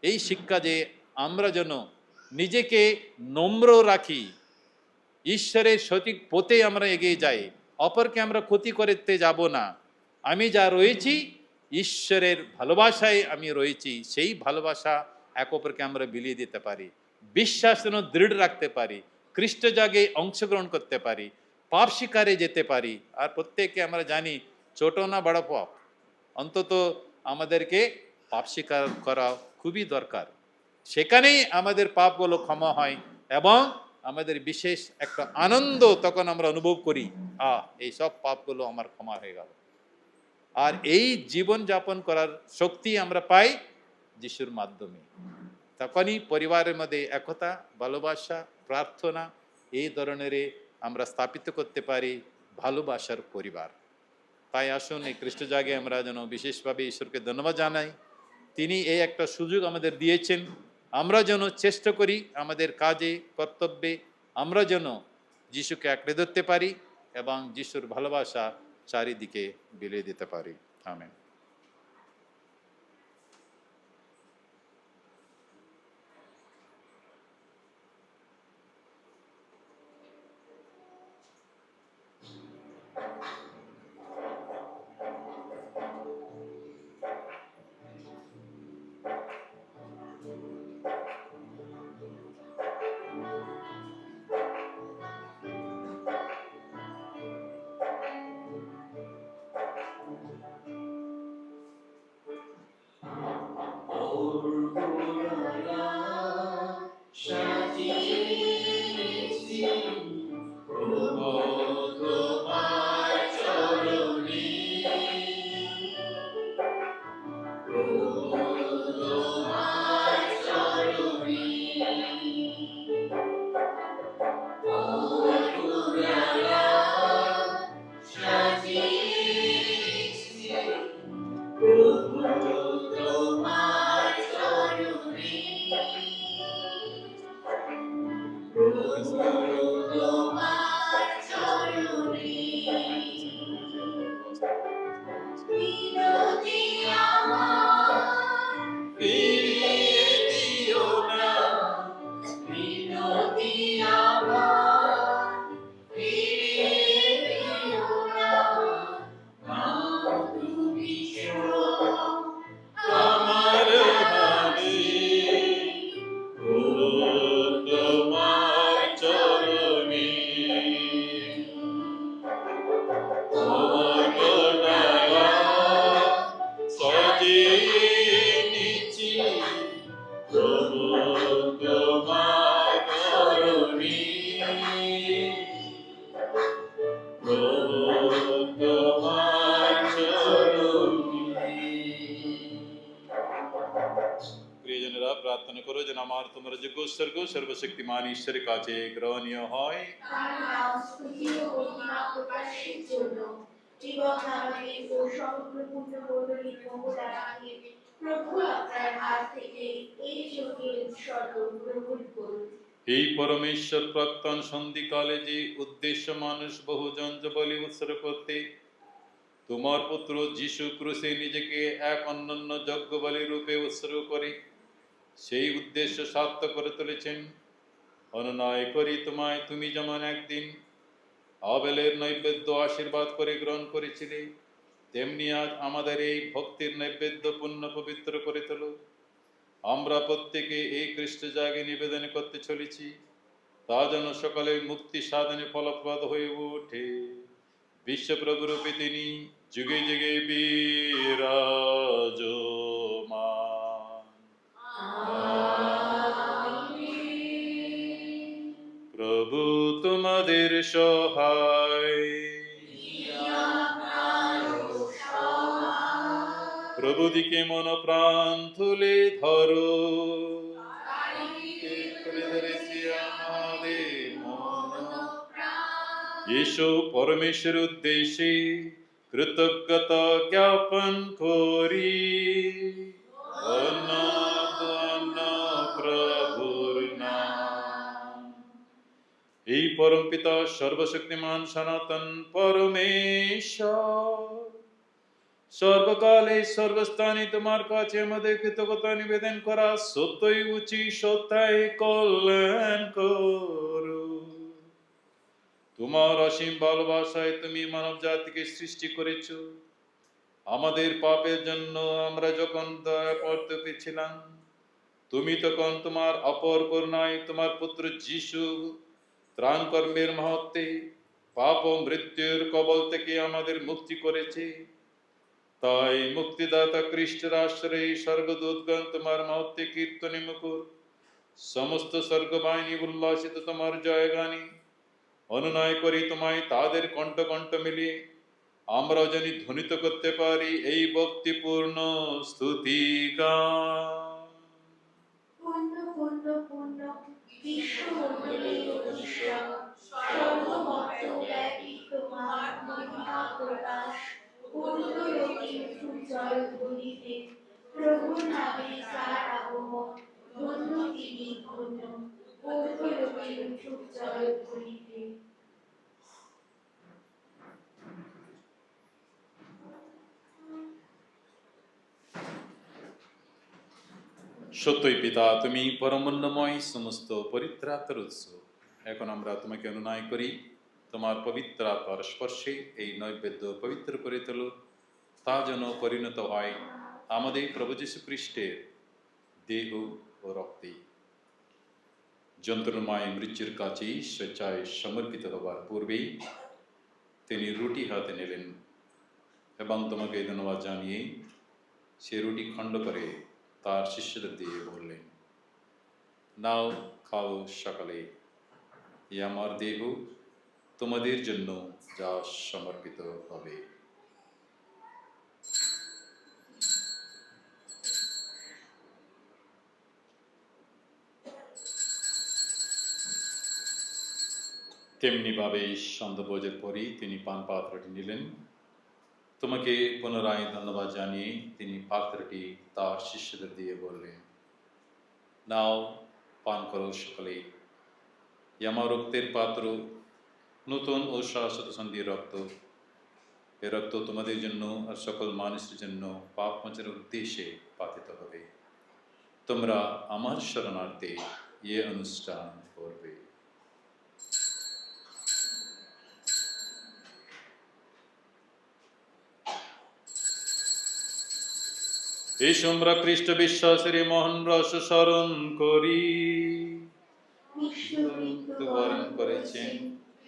এই শিক্ষা যে আমরা যেন নিজেকে নম্র রাখি, ঈশ্বরের সঠিক পথে আমরা এগিয়ে যাই, অপরকে আমরা ক্ষতি করতে যাব না। আমি যা রয়েছি ঈশ্বরের ভালোবাসায় আমি রয়েছি, সেই ভালোবাসা এক অপরকে আমরা বিলিয়ে দিতে পারি, বিশ্বাস যেন দৃঢ় রাখতে পারি, খ্রিস্ট জাগে অংশগ্রহণ করতে পারি, পাপ শিকারে যেতে পারি। আর প্রত্যেককে আমরা জানি ছোট না বড় পাপ, অন্তত আমাদেরকে পাপ স্বীকার করা খুবই দরকার। সেখানেই আমাদের পাপগুলো ক্ষমা হয় এবং আমাদের বিশেষ একটা আনন্দ তখন আমরা অনুভব করি, এই সব পাপগুলো আমার ক্ষমা হয়ে গেল। আর এই জীবন যাপন করার শক্তি আমরা পাই যিশুর মাধ্যমে। তখনই পরিবারের মধ্যে একতা, ভালোবাসা, প্রার্থনা এই ধরনের আমরা স্থাপিত করতে পারি ভালোবাসার পরিবার। তাই আসুন এই খ্রিস্ট জাগে আমরা যেন বিশেষভাবে ঈশ্বরকে ধন্যবাদ জানাই। তিনি এই একটা সুযোগ আমাদের দিয়েছেন, আমরা যেন চেষ্টা করি আমাদের কাজে, কর্তব্যে আমরা যেন যিশুকে আঁকড়ে ধরতে পারি এবং যিশুর ভালোবাসা চারিদিকে বিলিয়ে দিতে পারি। আমেন। স্মরণযোগ্য উৎসর্গ সর্বশক্তিমান ঈশ্বরের কাছে গ্রহণীয় হয়। তার নাম স্তুতি ও মহিমা প্রকাশের জন্য এবং আমাদের ও সমগ্রপূর্ণ মণ্ডলীর মঙ্গলার্থে প্রভু আপনার হাত থেকে এই যজ্ঞের উৎসর্গ গ্রহণ করুন। এই পরমেশ্বর প্রাক্তন সন্ধিকালে যে উদ্দেশ্য মানুষ বহুজন বলি উৎসর্গ করতে তোমার পুত্র যীশু ক্রুশে নিজেকে এক অনন্য যজ্ঞ বলি রূপে উৎসর্গ করে সেই উদ্দেশ্য সার্থক করে তুলেছেন, অনুনয় করি তোমায়, তুমি যেমন একদিন আবেলের নৈবেদ্য আশীর্বাদ করে গ্রহণ করেছিলে, তেমনি আজ আমাদের এই ভক্তির নৈবেদ্য পূর্ণ পবিত্র করে তোলো। আমরা প্রত্যেকে এই খ্রিস্ট জাগে নিবেদন করতে চলেছি, তা যেন সকলের মুক্তি সাধনে ফলপ্রদ হয়ে ওঠে। বিশ্বপ্রভুরূপে তিনি যুগে যুগে বিরাজমান। প্রভু তোমাদের সহায়। প্রভু দিকে মন প্রাণ তুলে ধরো, করে ধরেছি আমাদের মন। এসো পরমেশ্বর উদ্দেশ্যে কৃতজ্ঞতা জ্ঞাপন করি, ধন্য ধন্য প্রভুর নাম। এই পরম পিতা সর্বশক্তিমান সনাতন পরমেশ্বর সর্বকালে সর্বস্থানে তোমার কাছে আমাদের কৃতজ্ঞতা নিবেদন করা সত্যই উচিত, সত্যায় কল্যাণ করো। তোমার অসীম ভালোবাসায় তুমি মানব জাতিকে সৃষ্টি করেছ। আমাদের পাপের জন্য আমরা যখন দয়া করতে পেয়েছিলাম, তুমি তখন তোমার অপর করুণায় তোমার পুত্র যীশু ত্রাণ কর্মের মহত্বে পাপ ও মৃত্যুর কবল থেকে আমাদের মুক্তি করেছে। তাই মুক্তিদাতা খ্রিস্টের আশ্রয়ে স্বর্গদূতগণ তোমার মহত্বে কীর্তনে মুখর, সমস্ত স্বর্গবাহিনী উল্লাসিত তোমার জয়গানে। অনুনয় করি তোমায় তাদের কণ্ঠ কণ্ঠ মিলিয়ে আমরাও যেন ধ্বনিত করতে পারি এই ভক্তিপূর্ণ স্তুতিগান। পূর্ণ পূর্ণ পূর্ণ বিশ্বমণ্ডলীর ঈশ্বর, সর্বমত্তব্যাপী তোমার মহিমা প্রকাশ, পূর্ণলোকে উজ্জ্বল ধ্বনিতে প্রভুর নামে যার আগমন, ধন্য তিনি ধন্য, পূর্ণলোকে উজ্জ্বল ধ্বনিতে। সত্যই পিতা, তুমি পরমন্যময়, সমস্ত পবিত্রাত্মার উৎস। এখন আমরা তোমাকে অনুনয় করি, তোমার পবিত্র আত্মার স্পর্শে এই নৈবেদ্য পবিত্র করে তোলো, তা যেন পরিণত হয় আমাদের প্রভু যীশু খ্রিস্টের দেহ ও রক্তে। যন্ত্রণাময় মৃত্যুর কাছে স্বেচ্ছায় সমর্পিত হবার পূর্বেই তিনি রুটি হাতে নিলেন এবং তোমাকে ধন্যবাদ জানিয়ে সে রুটি খণ্ড করে তার শিষ্যদের দিয়ে বললেন, নাও খাও সকালে, এ আমার দেহ তোমাদের জন্য যা সমর্পিত হবে। তেমনিভাবে সন্ধ্যাভোজের পরই তিনি পান পাত্রটি নিলেন, তোমাকে পুনরায় ধন্যবাদ জানিয়ে তিনি পাত্রটি তার শিষ্যদের দিয়ে বললেন, নাও পান করো সকলে, আমার রক্তের পাত্র, নতুন ও শাশ্বত সন্ধির রক্ত। এ রক্ত তোমাদের জন্য আর সকল মানুষের জন্য পাপ মোচনের উদ্দেশ্যে পাতিত হবে। তোমরা আমার শরণার্থে এ অনুষ্ঠান করবে। এসো আমরা খ্রিস্ট বিশ্বাসের এই মহান রস স্মরণ করি। মৃত্যুবরণ করেছেন,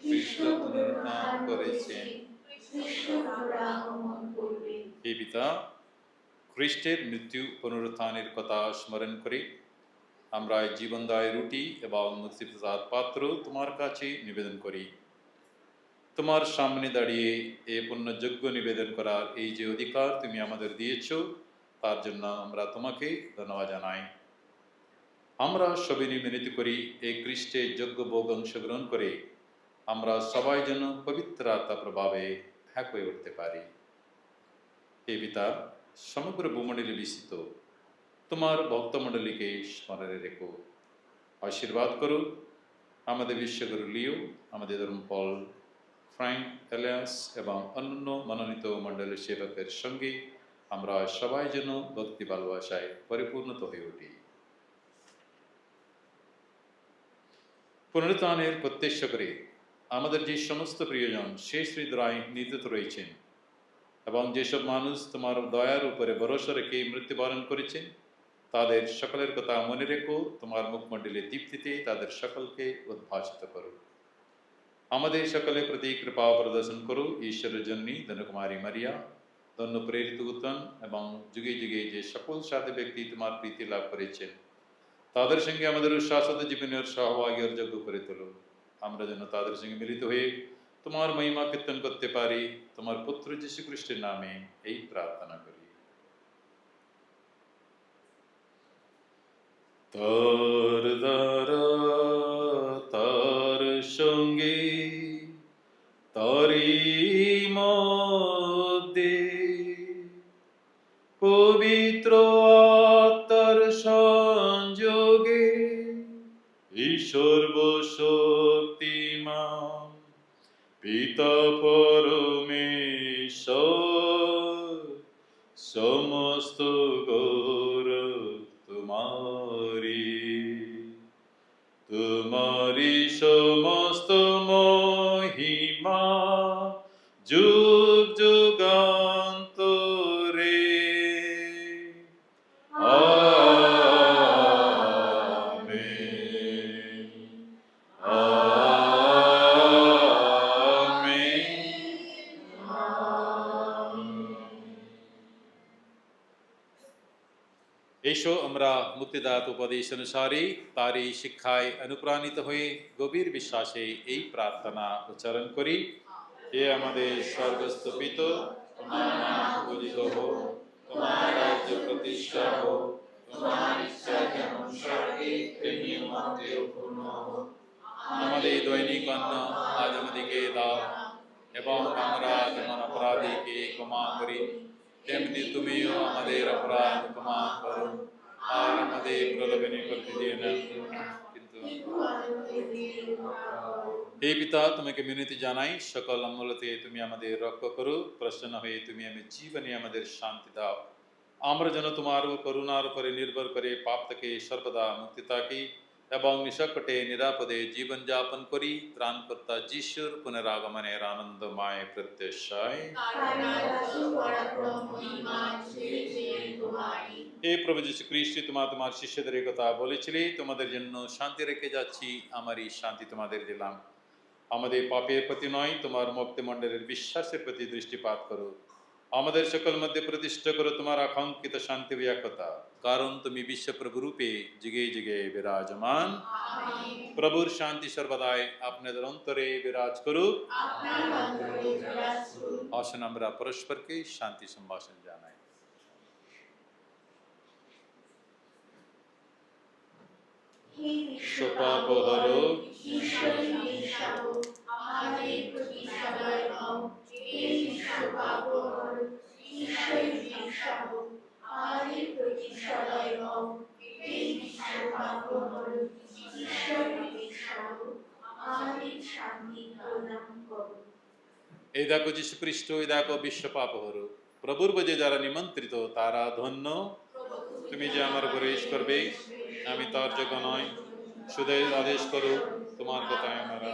কৃষ্ণ পুনরুত্থান করেছেন। হে পিতা, খ্রিস্টের মৃত্যু পুনরুত্থানের কথা স্মরণ করে আমরা জীবনদায়ী রুটি এবং মুক্তিপ্রসাদ পাত্র তোমার কাছে নিবেদন করি। তোমার সামনে দাঁড়িয়ে এ পুণ্যযজ্ঞ নিবেদন করার এই যে অধিকার তুমি আমাদের দিয়েছ, তার জন্য আমরা তোমাকে ধন্যবাদ জানাই। আমরা সবিনয় মিনতি করি এই খ্রিস্টের যোগ্য ভোগ অংশগ্রহণ করে আমরা সবাই যেন পবিত্র আত্মা প্রভাবে এক হয়ে উঠতে পারি। হে পিতা, সমগ্র ভূমণ্ডলে বিস্তৃত তোমার ভক্তমণ্ডলীকে স্মরণে রেখো, আশীর্বাদ করো আমাদের বিশ্বগুরু লিও, আমাদের ধর্মপল, ফ্রাঙ্ক, এলিয়াস এবং অন্যান্য মনোনীত মণ্ডলের সেবকের সঙ্গে আমরা সবাই যেন ভক্তি ভালোবাসায় পরিপূর্ণত হয়ে উঠি। পুনরুত্থানের প্রত্যাশা করে আমাদের যে সমস্ত প্রিয়জন শেষ হৃদয় নিহত রয়েছেন এবং যেসব মানুষ তোমার দয়ার উপরে ভরসা রেখে মৃত্যুবরণ করেছেন, তাদের সকলের কথা মনে রেখো, তোমার মুখমণ্ডলের দীপ্তিতে তাদের সকলকে উদ্ভাসিত করো। আমাদের সকলের প্রতি কৃপা প্রদর্শন করো ঈশ্বরের জন্যই ধনকুমারী মারিয়া, ধন্য প্রেরিত উত্তম এবং যুগে যুগে যে সকল সাধু ব্যক্তি তোমার প্রীতি লাভ করেছেন, তাদের সঙ্গে আমাদের শাশ্বত জীবনের সহভাগী যোগ্য করে তোলো। আমরা যেন তাদের সঙ্গে মিলিত হয়ে তোমার মহিমা কীর্তন করতে পারি। তোমার পুত্র যীশু খ্রিস্টের নামে এই প্রার্থনা করি। তার দ্বারা, তার সঙ্গে, তারি মধ্যে পবিত্র আত্মার সংযোগে সর্বশক্তিমান পিতা পরমেশ্বর সমস্ত গৌরব তোমারি, তোমারি সমস্ত মহিমা যুগ যুগান্তরে। আমেন। এসো আমরা মুক্তিদাত উপদেশ অনুসারে তারই শিক্ষায় অনুপ্রাণিত হয়ে গভীর বিশ্বাসে এই প্রার্থনা উচ্চারণ করি। হে আমাদের স্বর্গস্থ পিতা, তোমার নাম পূজিত হোক, তোমার রাজ্য প্রতিষ্ঠা হোক, তোমার ইচ্ছা যেমন স্বর্গে তেমনি মর্তেও পূর্ণ হোক। আমাদের দৈনিক অন্ন আজ আমাদেরকে দাও, এবং আমরা যেমন অপরাধীকে ক্ষমা করি তেমনি তুমিও আমাদের অপরাধ ক্ষমা করো, আর আমাদের প্রলোভনে করতে দিও না, কিন্তু হে পিতা, তোমাকে মিনতি জানাই, সকল অমূল্যতে তুমি আমাদের রক্ষা করো, প্রসন্ন হয়ে তুমি আমি জীবনে আমাদের শান্তি দাও। আমরা যেন তোমার করুণার উপরে নির্ভর করে পাপ থেকে সর্বদা মুক্তি থাকি এবং নিঃসকটে নিরাপদে জীবন যাপন করি। ত্রাণকর্তা যিশুর পুনরাগমনের আনন্দময় প্রত্যাশায় হে প্রভু যীশু খ্রিস্ট, তোমার শিষ্যদের এই কথা বলেছিলে, তোমাদের জন্য শান্তি রেখে যাচ্ছি, আমারই শান্তি তোমাদের দিলাম। আমাদের পাপের প্রতি নয়, তোমার মুক্তিমণ্ডলের বিশ্বাসের প্রতি দৃষ্টিপাত করো। আমাদের সকল মধ্যে প্রতিষ্ঠা করো তোমার আকাঙ্ক্ষিত শান্তি ও একতা, কারণ তুমি বিশ্বপ্রভু রূপে যুগে যুগে বিরাজমান। প্রভুর শান্তি সর্বদাই আপনাদের অন্তরে বিরাজ করুক। আসুন আমরা পরস্পরকে শান্তি সম্ভাষণ জানাই। পাপহরক ঈশ্বরের নিঃস্বার্থ আমাদের প্রতি সদয় হও। হে পাপহরক ঈশ্বরের নিঃস্বার্থ আমাদের প্রতি সদয় হও। হে পাপহরক ঈশ্বরের নিঃস্বার্থ আমাদের শান্তি প্রদান করো। এই দেখো যীশু খ্রিস্ট, এই দেখো বিশ্ব পাপহরক। প্রভুর ভোজে যারা নিমন্ত্রিত তারা ধন্য। তুমি যে আমার প্রবেশ করবে, আমি তার যোগ্য নয়, শুধু আদেশ করো, তোমার কথায় আমরা।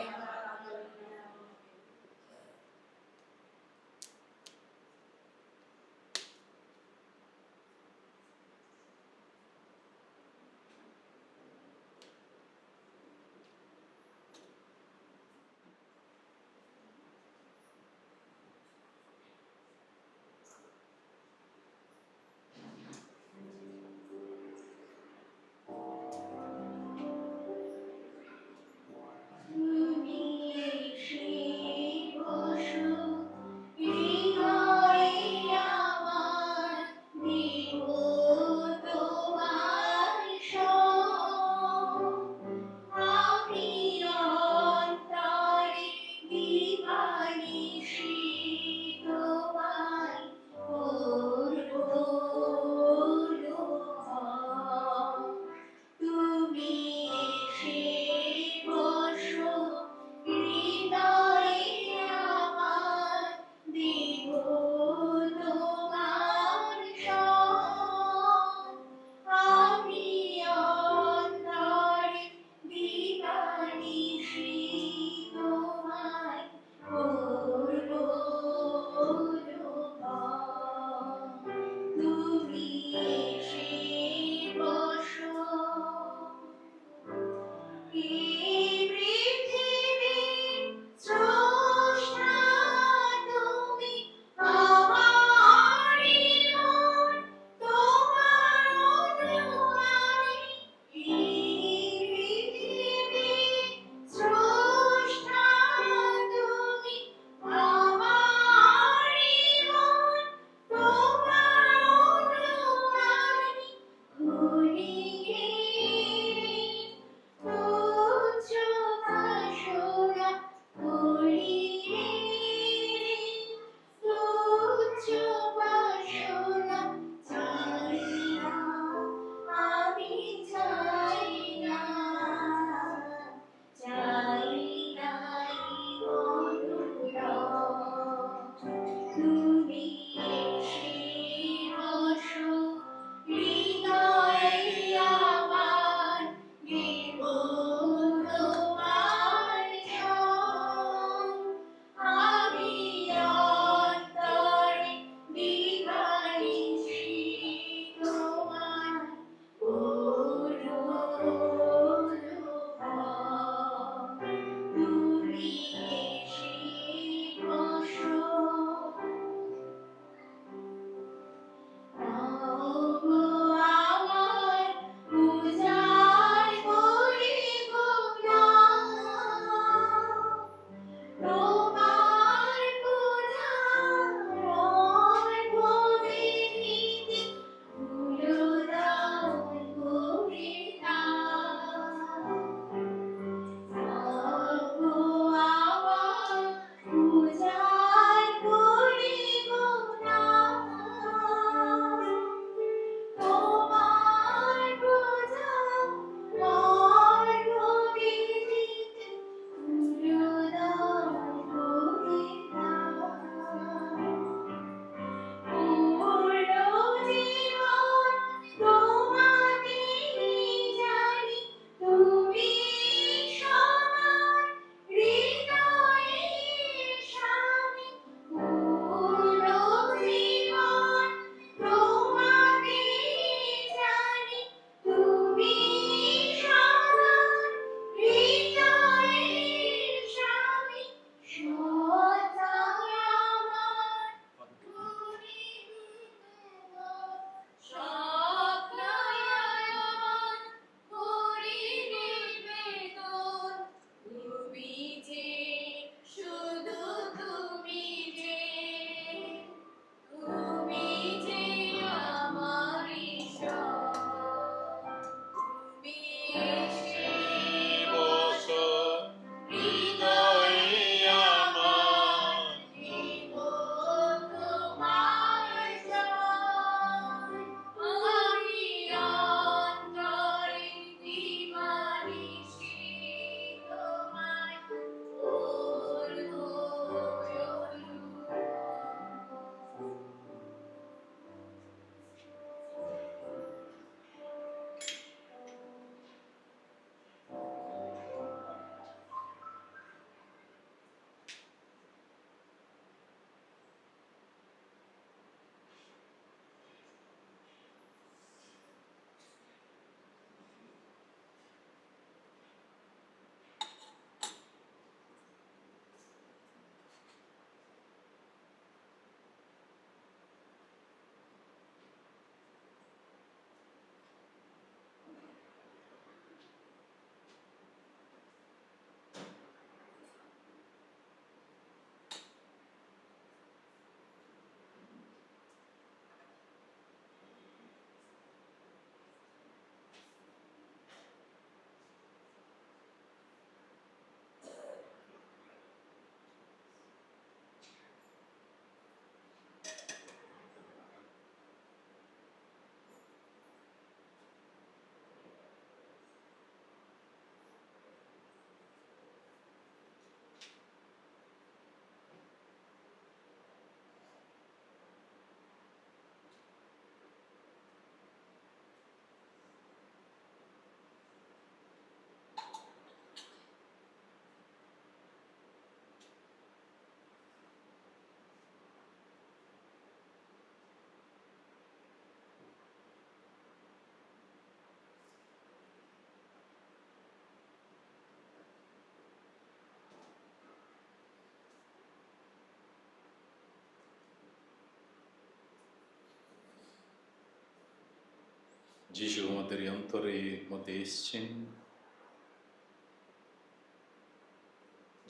যিশু আমাদের অন্তরের মধ্যে এসছেন।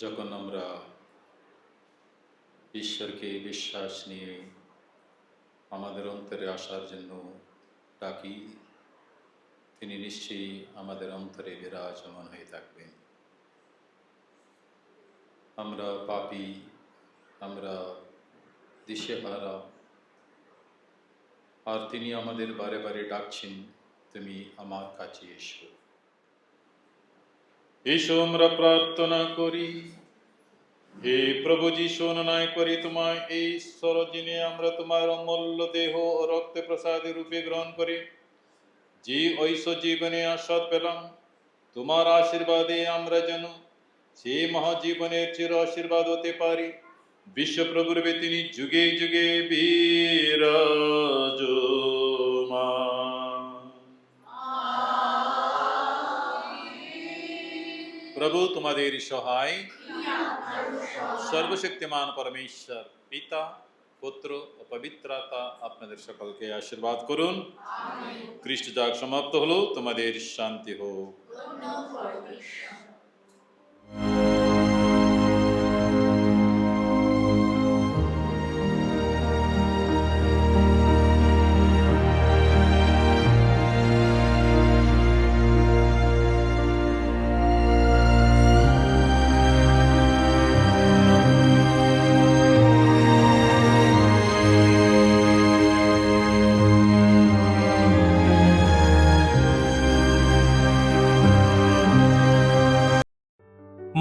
যখন আমরা ঈশ্বরকে বিশ্বাস নিয়ে আমাদের অন্তরে আসার জন্য ডাকি, তিনি নিশ্চয়ই আমাদের অন্তরে বিরাজমান হয়ে থাকবেন। আমরা পাপী, আমরা দিশেহারা, আর তিনি আমাদের বারে বারে ডাকছেন, তুমি আমার কাছে এসো। এসো আমরা প্রার্থনা করি। হে প্রভু যিশু, অনুনয় করি তোমায় এই সরজিনে আমরা তোমার অমূল্য দেহ ও রক্তে প্রসাদে রূপে গ্রহণ করি যে ঐশ্ব জীবনে আস্বাদ পেলাম। তোমার আশীর্বাদে আমরা যেন সেই মহাজীবনের চির আশীর্বাদ হতে পারি। বিশ্বপ্রভুরূপে তিনি যুগে যুগে বিরাজমান। প্রভু তোমাদের সহায় সর্বশক্তিমান পরমেশ্বর পিতা, পুত্র ও পবিত্র আত্মা আপনাদের সকলকে আশীর্বাদ করুন। খ্রিস্ট যাগ সমাপ্ত হলো, তোমাদের শান্তি হোক।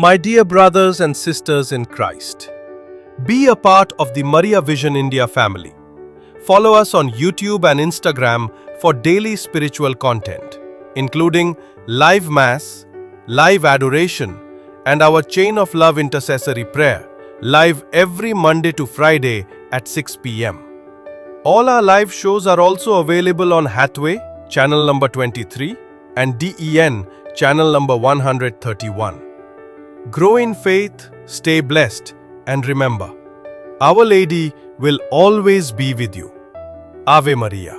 My dear brothers and sisters in Christ, be a part of the Maria Vision India family. Follow us on YouTube and Instagram for daily spiritual content, including live mass, live adoration, and our chain of love intercessory prayer, live every Monday to Friday at 6 p.m. All our live shows are also available on Hathway, channel number 23, and DEN, channel number 131. Grow in faith, stay blessed, and remember, Our Lady will always be with you. Ave Maria.